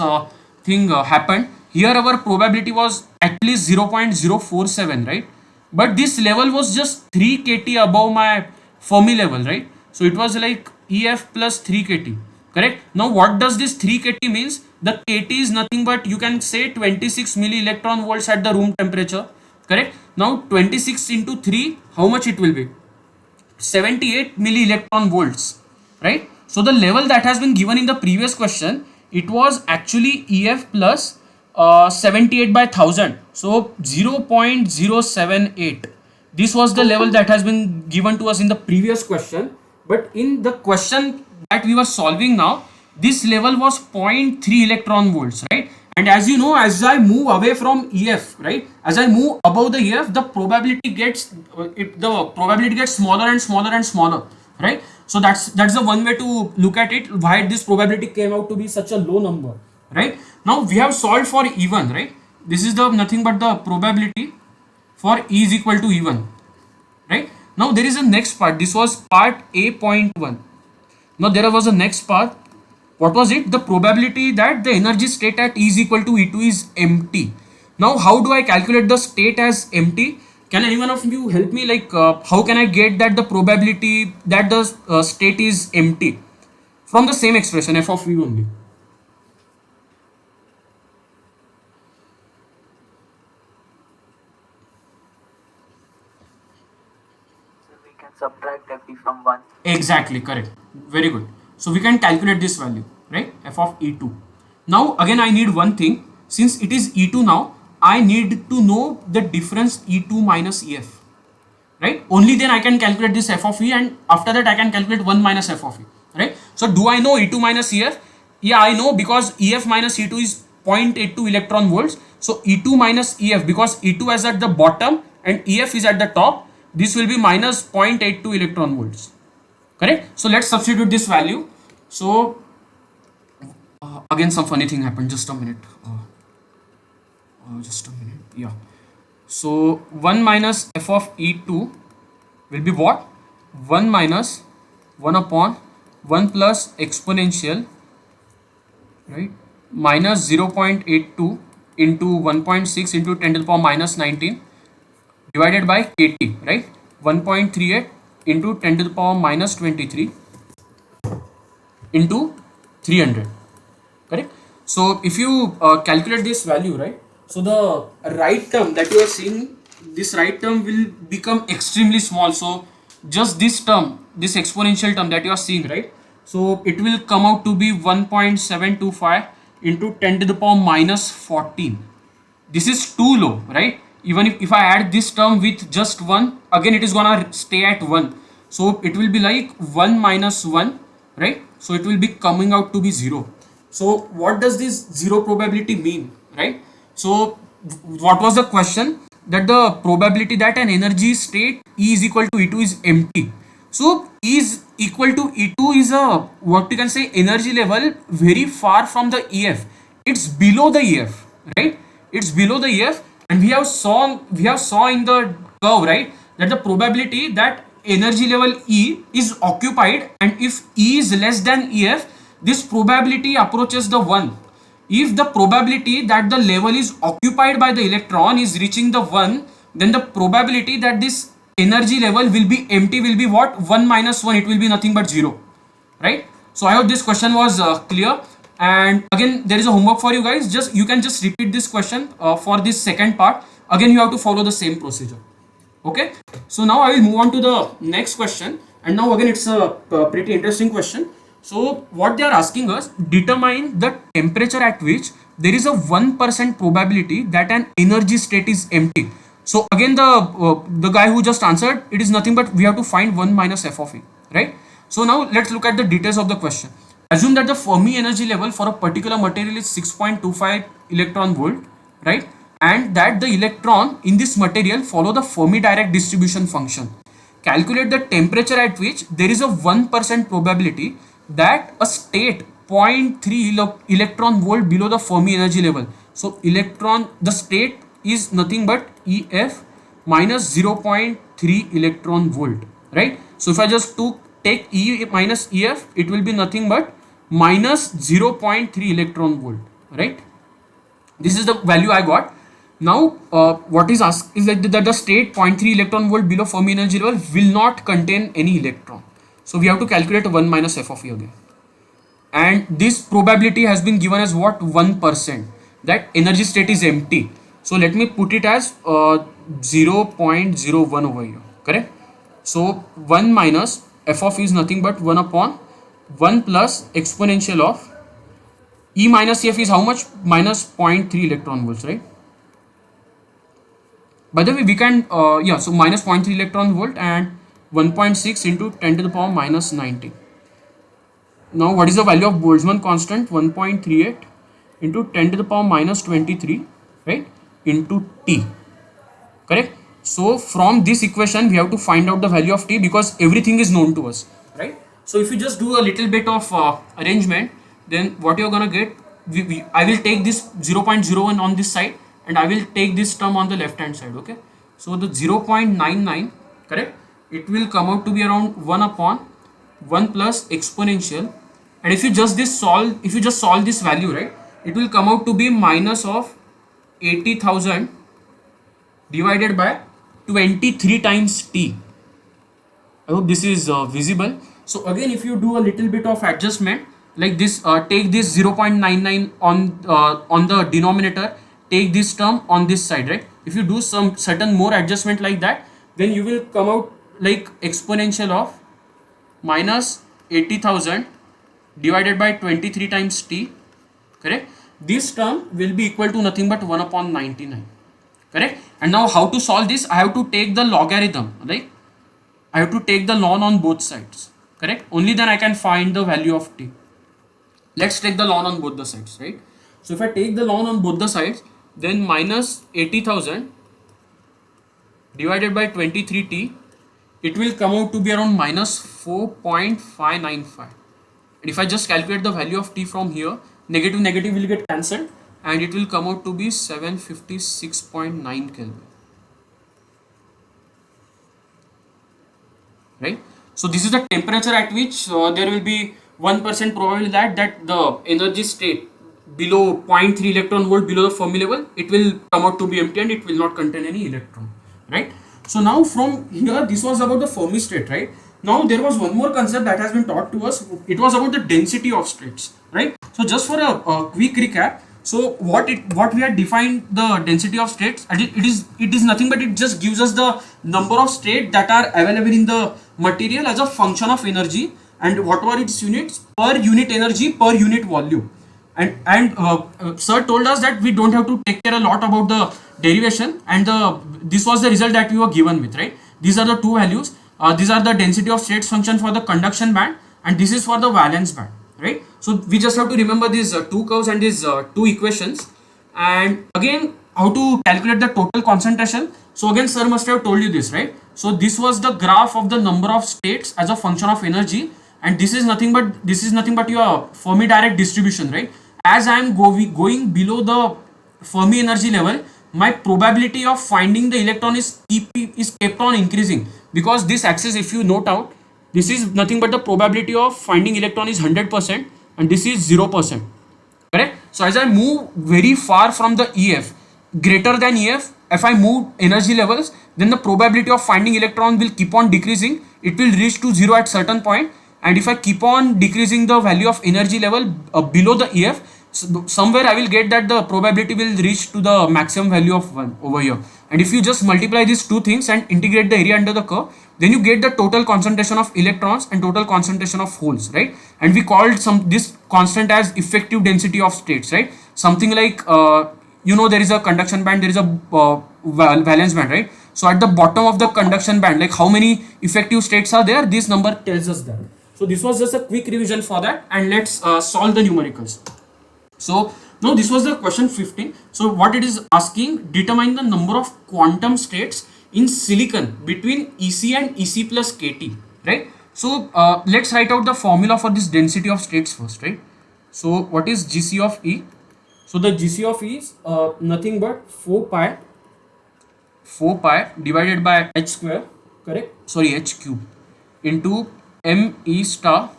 thing happened, here our probability was at least 0.047, right? But this level was just 3 kt above my Fermi level, right? So it was like EF plus 3 kt, correct? Now what does this 3 kt means? The kt is nothing but, you can say, 26 milli electron volts at the room temperature, correct? Now 26 into 3, how much it will be? 78 milli electron volts, right? So the level that has been given in the previous question, it was actually EF plus 78 by 1000, so 0.078. This was the level that has been given to us in the previous question, but in the question that we were solving now, this level was zero point 0.3 electron volts, right? And as you know, as I move away from EF, right, as I move above the EF, the probability gets smaller and smaller and smaller, right? So that's the one way to look at it, why this probability came out to be such a low number, right? Now we have solved for E1, right? This is the nothing but the probability for E is equal to E1, right? Now there is a next part. This was part A.1. Now there was a next part. What was it? The probability that the energy state at E is equal to E2 is empty. Now how do I calculate the state as empty? Can anyone of you help me, like how can I get that the probability that the state is empty from the same expression f of v only? We can subtract Fe from 1. Exactly, correct. Very good. So we can calculate this value, right? F of E2. Now again I need one thing. Since it is E2 now, I need to know the difference E2 minus EF, right? Only then I can calculate this f of E, and after that I can calculate 1 minus f of E, right? So do I know E2 minus EF? Yeah, I know, because EF minus E2 is 0.82 electron volts. So E2 minus EF, because E2 is at the bottom and EF is at the top, this will be minus 0.82 electron volts, correct? So let's substitute this value. So again some funny thing happened, just a minute. Just a minute, yeah. So 1 minus f of E2 will be what? 1 minus 1 upon 1 plus exponential, right, minus 0.82 into 1.6 into 10 to the power minus 19 divided by kt, right? 1.38 into 10 to the power minus 23 into 300, correct? So if you calculate this value, right, so the right term that you are seeing, this right term will become extremely small. So just this term, this exponential term that you are seeing, right, so it will come out to be 1.725 into 10 to the power minus 14. This is too low, right? Even if I add this term with just 1, again it is gonna stay at 1. So it will be like 1 minus 1, right? So it will be coming out to be 0. So what does this 0 probability mean, right? So what was the question? That the probability that an energy state E is equal to E2 is empty. So E is equal to E2 is a, what you can say, energy level very far from the EF. It's below the EF, right? It's below the EF, and we have saw in the curve, right, that the probability that energy level E is occupied, and if E is less than EF, this probability approaches the 1. If the probability that the level is occupied by the electron is reaching the 1, then the probability that this energy level will be empty will be what? 1 minus 1, it will be nothing but 0, right? So I hope this question was clear. And again, there is a homework for you guys. You can just repeat this question for this second part. Again, you have to follow the same procedure. Okay. So now I will move on to the next question. And now again, it's a pretty interesting question. So what they are asking us, determine the temperature at which there is a 1% probability that an energy state is empty. So again, the guy who just answered, it is nothing but we have to find 1 minus f of E, right? So now let's look at the details of the question. Assume that the Fermi energy level for a particular material is 6.25 electron volt, right? And that the electron in this material follow the Fermi direct distribution function. Calculate the temperature at which there is a 1% probability that a state 0.3 electron volt below the Fermi energy level. So the state is nothing but EF minus 0.3 electron volt, right? So if I just take E minus EF, it will be nothing but minus 0.3 electron volt, right? This is the value I got. Now, what is asked is that the state 0.3 electron volt below Fermi energy level will not contain any electron. So we have to calculate 1 minus f of e again. And this probability has been given as what? 1%. That energy state is empty. So let me put it as 0.01 over here. Correct? So 1 minus f of e is nothing but 1 upon 1 plus exponential of E minus F is how much? Minus 0.3 electron volts, right? By the way, we can, so minus 0.3 electron volt and 1.6 into 10 to the power minus 90. Now, what is the value of Boltzmann constant? 1.38 into 10 to the power minus 23, right? Into T, correct? So, from this equation, we have to find out the value of T because everything is known to us, right? So, if you just do a little bit of arrangement, then what you're gonna get, I will take this 0.01 on this side and I will take this term on the left hand side, okay? So the 0.99, correct, it will come out to be around 1 upon 1 plus exponential, and if you just solve this value, right, it will come out to be minus of 80,000 divided by 23 times T. I hope this is visible. So again, if you do a little bit of adjustment like this, take this 0.99 on the denominator, take this term on this side, right? If you do some certain more adjustment like that, then you will come out like exponential of minus 80,000 divided by 23 times T, correct? This term will be equal to nothing but 1 upon 99, correct? And now how to solve this? I have to take the logarithm, right? I have to take the ln on both sides, correct? Only then I can find the value of T. Let's take the ln on both the sides, right? So if I take the ln on both the sides, then minus 80,000 divided by 23T, it will come out to be around minus 4.595. And if I just calculate the value of T from here, negative negative will get cancelled and it will come out to be 756.9 Kelvin. Right? So this is the temperature at which there will be 1% probability that the energy state below 0.3 electron volt below the Fermi level, it will come out to be empty and it will not contain any electron, right? So now from here, this was about the Fermi state, right? Now there was one more concept that has been taught to us. It was about the density of states, right? So just for a quick recap, so what we had defined the density of states, it is nothing but it just gives us the number of states that are available in the material as a function of energy and what were its units per unit energy per unit volume. And sir told us that we don't have to take care a lot about the derivation, and this was the result that we were given with, right? These are the two values. These are the density of states function for the conduction band, and this is for the valence band, right? So we just have to remember these two curves and these two equations. And again, how to calculate the total concentration. So again, sir must have told you this, right? So this was the graph of the number of states as a function of energy, and this is nothing but your Fermi direct distribution, right? As I am going below the Fermi energy level, my probability of finding the electron is kept on increasing, because this axis, if you note out, this is nothing but the probability of finding electron is 100% and this is 0%, correct? So as I move very far from the EF, greater than EF, if I move energy levels, then the probability of finding electron will keep on decreasing. It will reach to 0 at certain point, and if I keep on decreasing the value of energy level below the EF, somewhere I will get that the probability will reach to the maximum value of 1 over here. And if you just multiply these two things and integrate the area under the curve, then you get the total concentration of electrons and total concentration of holes, right? And we called this constant as effective density of states, right? Something like there is a conduction band, there is a valence band, right? So at the bottom of the conduction band, like how many effective states are there, this number tells us that. So this was just a quick revision for that, and let's solve the numericals. So now this was the question 15. So what it is asking, determine the number of quantum states in silicon between EC and EC plus KT, right? So let's write out the formula for this density of states first, right? So what is GC of E? So the GC of E is nothing but 4 pi divided by h square, correct? Sorry, h cube into m E star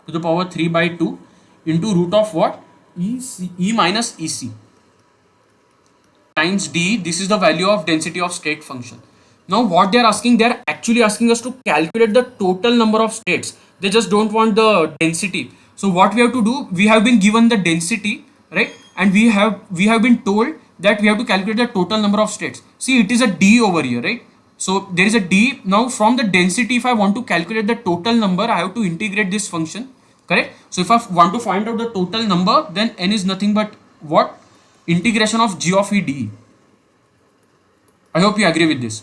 to the power 3 by 2 into root of what? E minus EC, times d. This is the value of density of state function. Now what they are asking, they are actually asking us to calculate the total number of states. They just don't want the density. So what we have to do, we have been given the density, right? And we have been told that we have to calculate the total number of states. See, it is a d over here, right? So there is a d. Now from the density, if I want to calculate the total number, I have to integrate this function, correct? So if I want to find out the total number, then n is nothing but what? Integration of g of e dE. I hope you agree with this,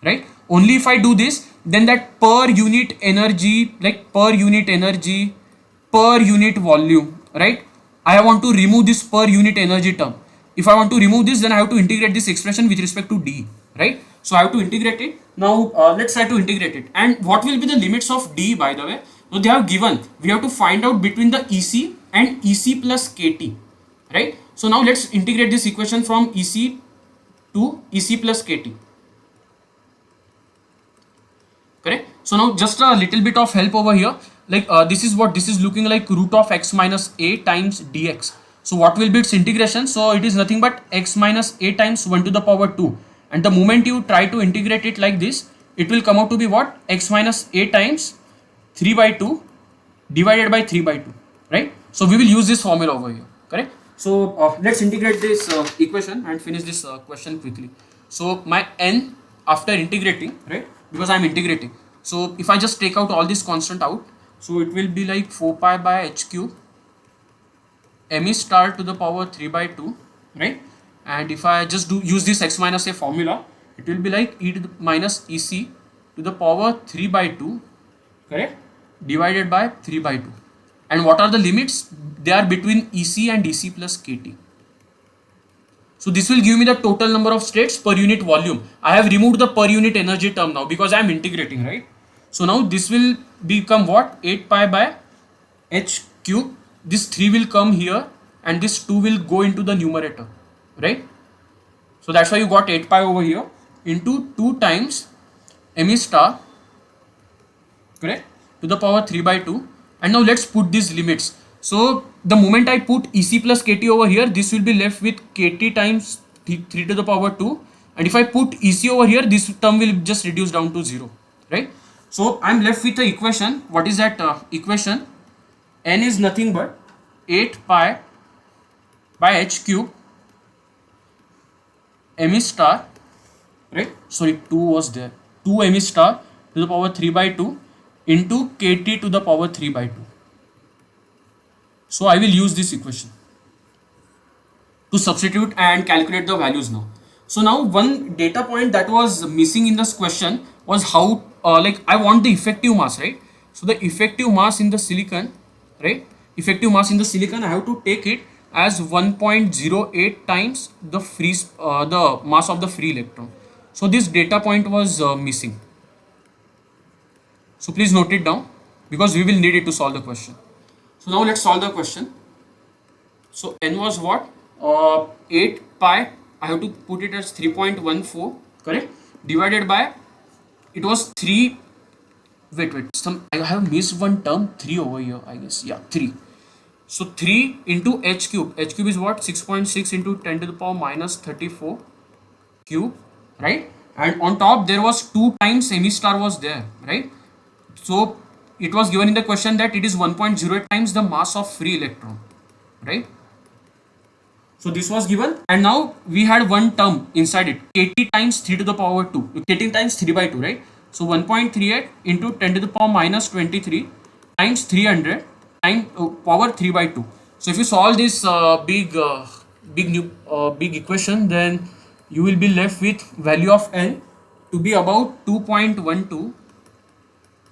right? Only if I do this, then that per unit energy, like per unit energy, per unit volume, right? I want to remove this per unit energy term. If I want to remove this, then I have to integrate this expression with respect to d, right? So I have to integrate it. Now let's try to integrate it. And what will be the limits of d, by the way? So they have given, we have to find out between the EC and EC plus KT, right? So now let's integrate this equation from EC to EC plus KT. Correct? So now just a little bit of help over here. Like this is what this is looking like, root of x minus a times dx. So what will be its integration? So it is nothing but x minus a times 1 to the power 2. And the moment you try to integrate it like this, it will come out to be what? X minus a times 3 by 2 divided by 3 by 2, right? So we will use this formula over here, correct? So let's integrate this equation and finish this question quickly. So my n after integrating, right? Because I am integrating. So if I just take out all this constant out, so it will be like 4 pi by h cube m star to the power 3 by 2, right? And if I just use this x minus a formula, it will be like e to the minus ec to the power 3 by 2, correct? Divided by 3 by 2. And what are the limits? They are between EC and EC plus KT. So this will give me the total number of states per unit volume. I have removed the per unit energy term now because I am integrating, right? So now this will become what? 8 pi by h cube. This 3 will come here and this 2 will go into the numerator, right? So that's why you got 8 pi over here into 2 times m star, correct, to the power 3 by 2. And now let's put these limits. So the moment I put EC plus KT over here, this will be left with KT times 3 to the power 2. And if I put EC over here, this term will just reduce down to 0, right? So I'm left with the equation. What is that equation? N is nothing but 8 pi by h cube m star, right? Sorry, 2 was there. 2 m star to the power 3 by 2 into KT to the power 3 by 2. So I will use this equation to substitute and calculate the values now. So now one data point that was missing in this question was how like I want the effective mass, right? So the effective mass in the silicon, right? Effective mass in the silicon, I have to take it as 1.08 times the the mass of the free electron. So this data point was missing. So please note it down because we will need it to solve the question. So now let's solve the question. So n was what? 8 pi. I have to put it as 3.14, correct? Divided by, it was 3. Wait. I have missed one term, 3 over here, I guess. Yeah, 3. So 3 into h cube. H cube is what? 6.6 into 10 to the power minus 34 cube, right? And on top there was 2 times m star was there, right? So it was given in the question that it is 1.08 times the mass of free electron, right? So this was given, and now we had one term inside it, KT times 3 to the power 2, KT times 3 by 2, right? So 1.38 into 10 to the power minus 23 times 300 times power 3 by 2. So if you solve this big equation, then you will be left with value of n to be about 2.12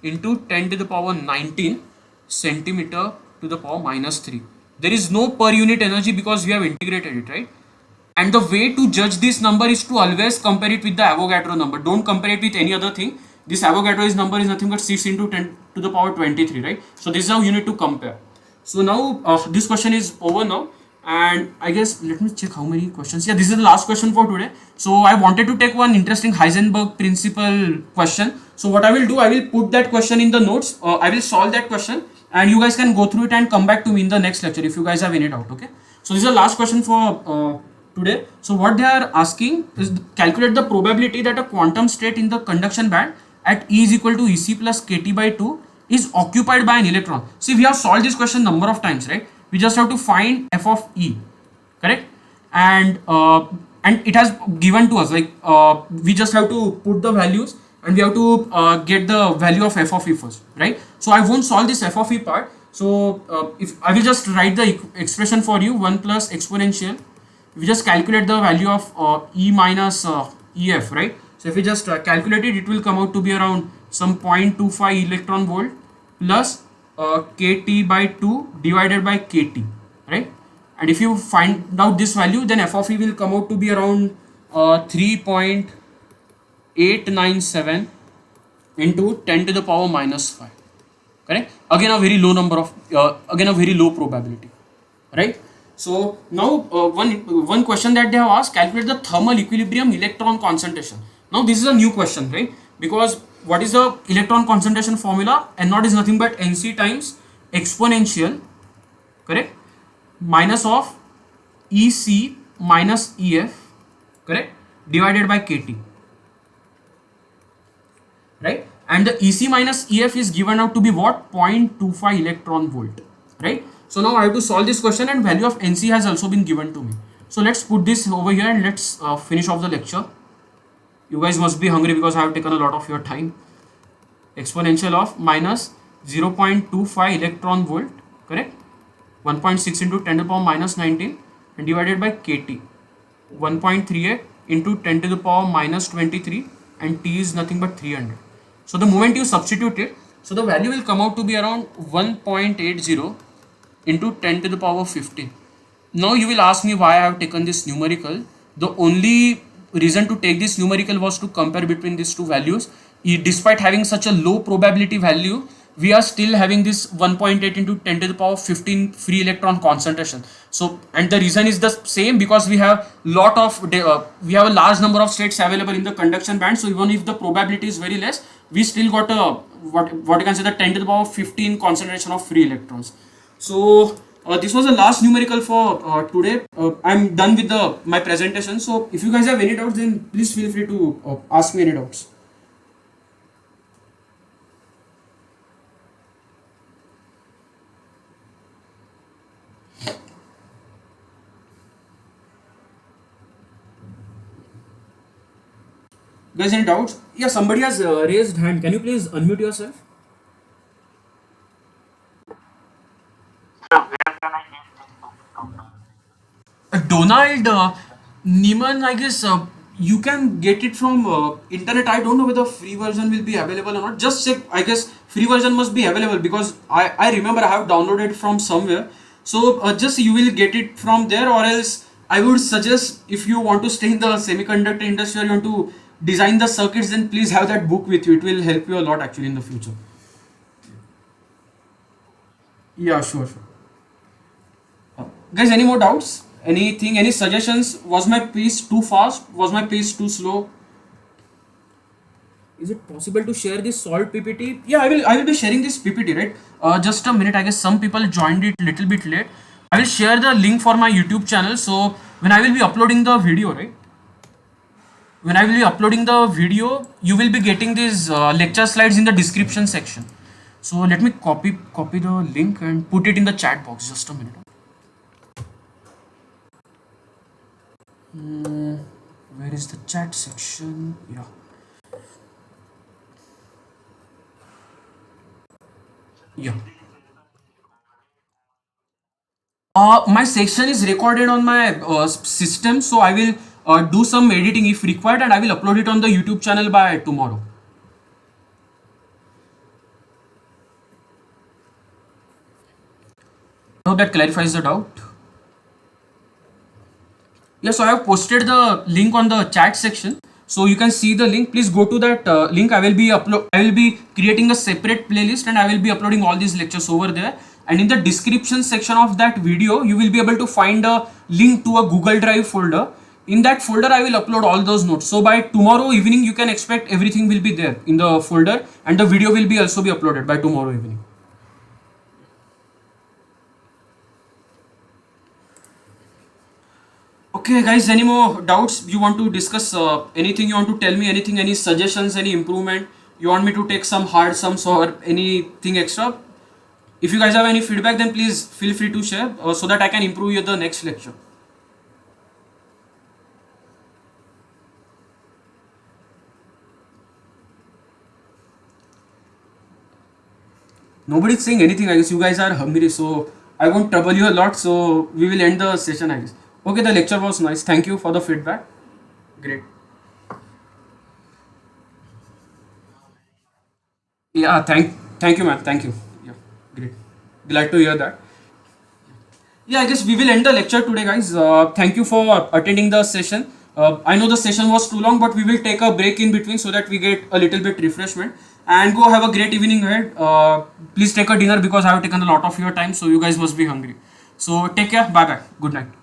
into 10 to the power 19 centimeter to the power minus 3. There is no per unit energy because we have integrated it, right? And the way to judge this number is to always compare it with the Avogadro number. Don't compare it with any other thing. This Avogadro's number is nothing but 6 into 10 to the power 23, right? So this is how you need to compare. So now this question is over now. And I guess, let me check how many questions. Yeah, this is the last question for today. So I wanted to take one interesting Heisenberg principle question. So what I will do, I will put that question in the notes. I will solve that question and you guys can go through it and come back to me in the next lecture if you guys have any doubt, okay? So this is the last question for today. So what they are asking is calculate the probability that a quantum state in the conduction band at E is equal to EC plus KT by 2 is occupied by an electron. See, we have solved this question number of times, right? We just have to find f of E, correct? And it has given to us, like we just have to put the values and we have to get the value of f of E first, right? So I won't solve this f of E part. So if I will just write the expression for you, 1 plus exponential, if you just calculate the value of E minus EF, right? So if you just calculate it, it will come out to be around some 0.25 electron volt plus KT by 2 divided by KT, right? And if you find out this value, then f of E will come out to be around 3.897 into 10 to the power minus 5, correct? Again a very low number of again a very low probability, right? So now one question that they have asked, calculate the thermal equilibrium electron concentration. Now this is a new question, right? Because what is the electron concentration formula? N naught is nothing but Nc times exponential, correct, minus of EC minus EF, correct, divided by KT, right? And the EC minus EF is given out to be what? 0.25 electron volt, right? So now I have to solve this question and value of NC has also been given to me. So let's put this over here and let's finish off the lecture. You guys must be hungry because I have taken a lot of your time. Exponential of minus 0.25 electron volt, correct, 1.6 into 10 to the power minus 19 and divided by KT, 1.38 into 10 to the power minus 23, and T is nothing but 300. So the moment you substitute it, so the value will come out to be around 1.80 into 10 to the power 15. Now you will ask me why I have taken this numerical. The only reason to take this numerical was to compare between these two values. Despite having such a low probability value, we are still having this 1.8 into 10 to the power 15 free electron concentration. So, and the reason is the same, because we have we have a large number of states available in the conduction band. So even if the probability is very less, we still got a what you can say the 10 to the power 15 concentration of free electrons. So this was the last numerical for today. I'm done with my presentation. So if you guys have any doubts, then please feel free to ask me any doubts. Guys, any doubts? Yeah, somebody has raised hand. Can you please unmute yourself? So where can I get this book? Donald Neiman, I guess you can get it from internet. I don't know whether free version will be available or not. Just check. I guess free version must be available because I remember I have downloaded from somewhere. So just you will get it from there, or else I would suggest, if you want to stay in the semiconductor industry or you want to design the circuits, then please have that book with you. It will help you a lot actually in the future. Yeah, sure. Guys, any more doubts? Anything, any suggestions? Was my pace too fast? Was my pace too slow? Is it possible to share this solved PPT? Yeah, I will be sharing this PPT, right? Just a minute. I guess some people joined it little bit late. I will share the link for my YouTube channel. So when I will be uploading the video, right? When I will be uploading the video, you will be getting these lecture slides in the description section. So let me copy the link and put it in the chat box. Just a minute. Where is the chat section? Yeah. Yeah. My section is recorded on my system, so I will do some editing if required, and I will upload it on the YouTube channel by tomorrow. I hope that clarifies the doubt. Yes, so I have posted the link on the chat section, so you can see the link. Please go to that link. I will be creating a separate playlist, and I will be uploading all these lectures over there. And in the description section of that video, you will be able to find a link to a Google Drive folder. In that folder, I will upload all those notes. So by tomorrow evening, you can expect everything will be there in the folder, and the video will be also be uploaded by tomorrow evening. Okay, guys, any more doubts you want to discuss? Anything you want to tell me? Anything, any suggestions, any improvement? You want me to take some hard sums or anything extra? If you guys have any feedback, then please feel free to share so that I can improve you the next lecture. Nobody's saying anything. I guess you guys are hungry, so I won't trouble you a lot. So we will end the session, I guess. Okay, the lecture was nice. Thank you for the feedback. Great. Yeah, thank you, man. Thank you. Yeah, great. Glad to hear that. Yeah, I guess we will end the lecture today, guys. Thank you for attending the session. I know the session was too long, but we will take a break in between so that we get a little bit refreshment and go have a great evening ahead. Please take a dinner because I have taken a lot of your time, so you guys must be hungry. So take care. Bye bye. Good night.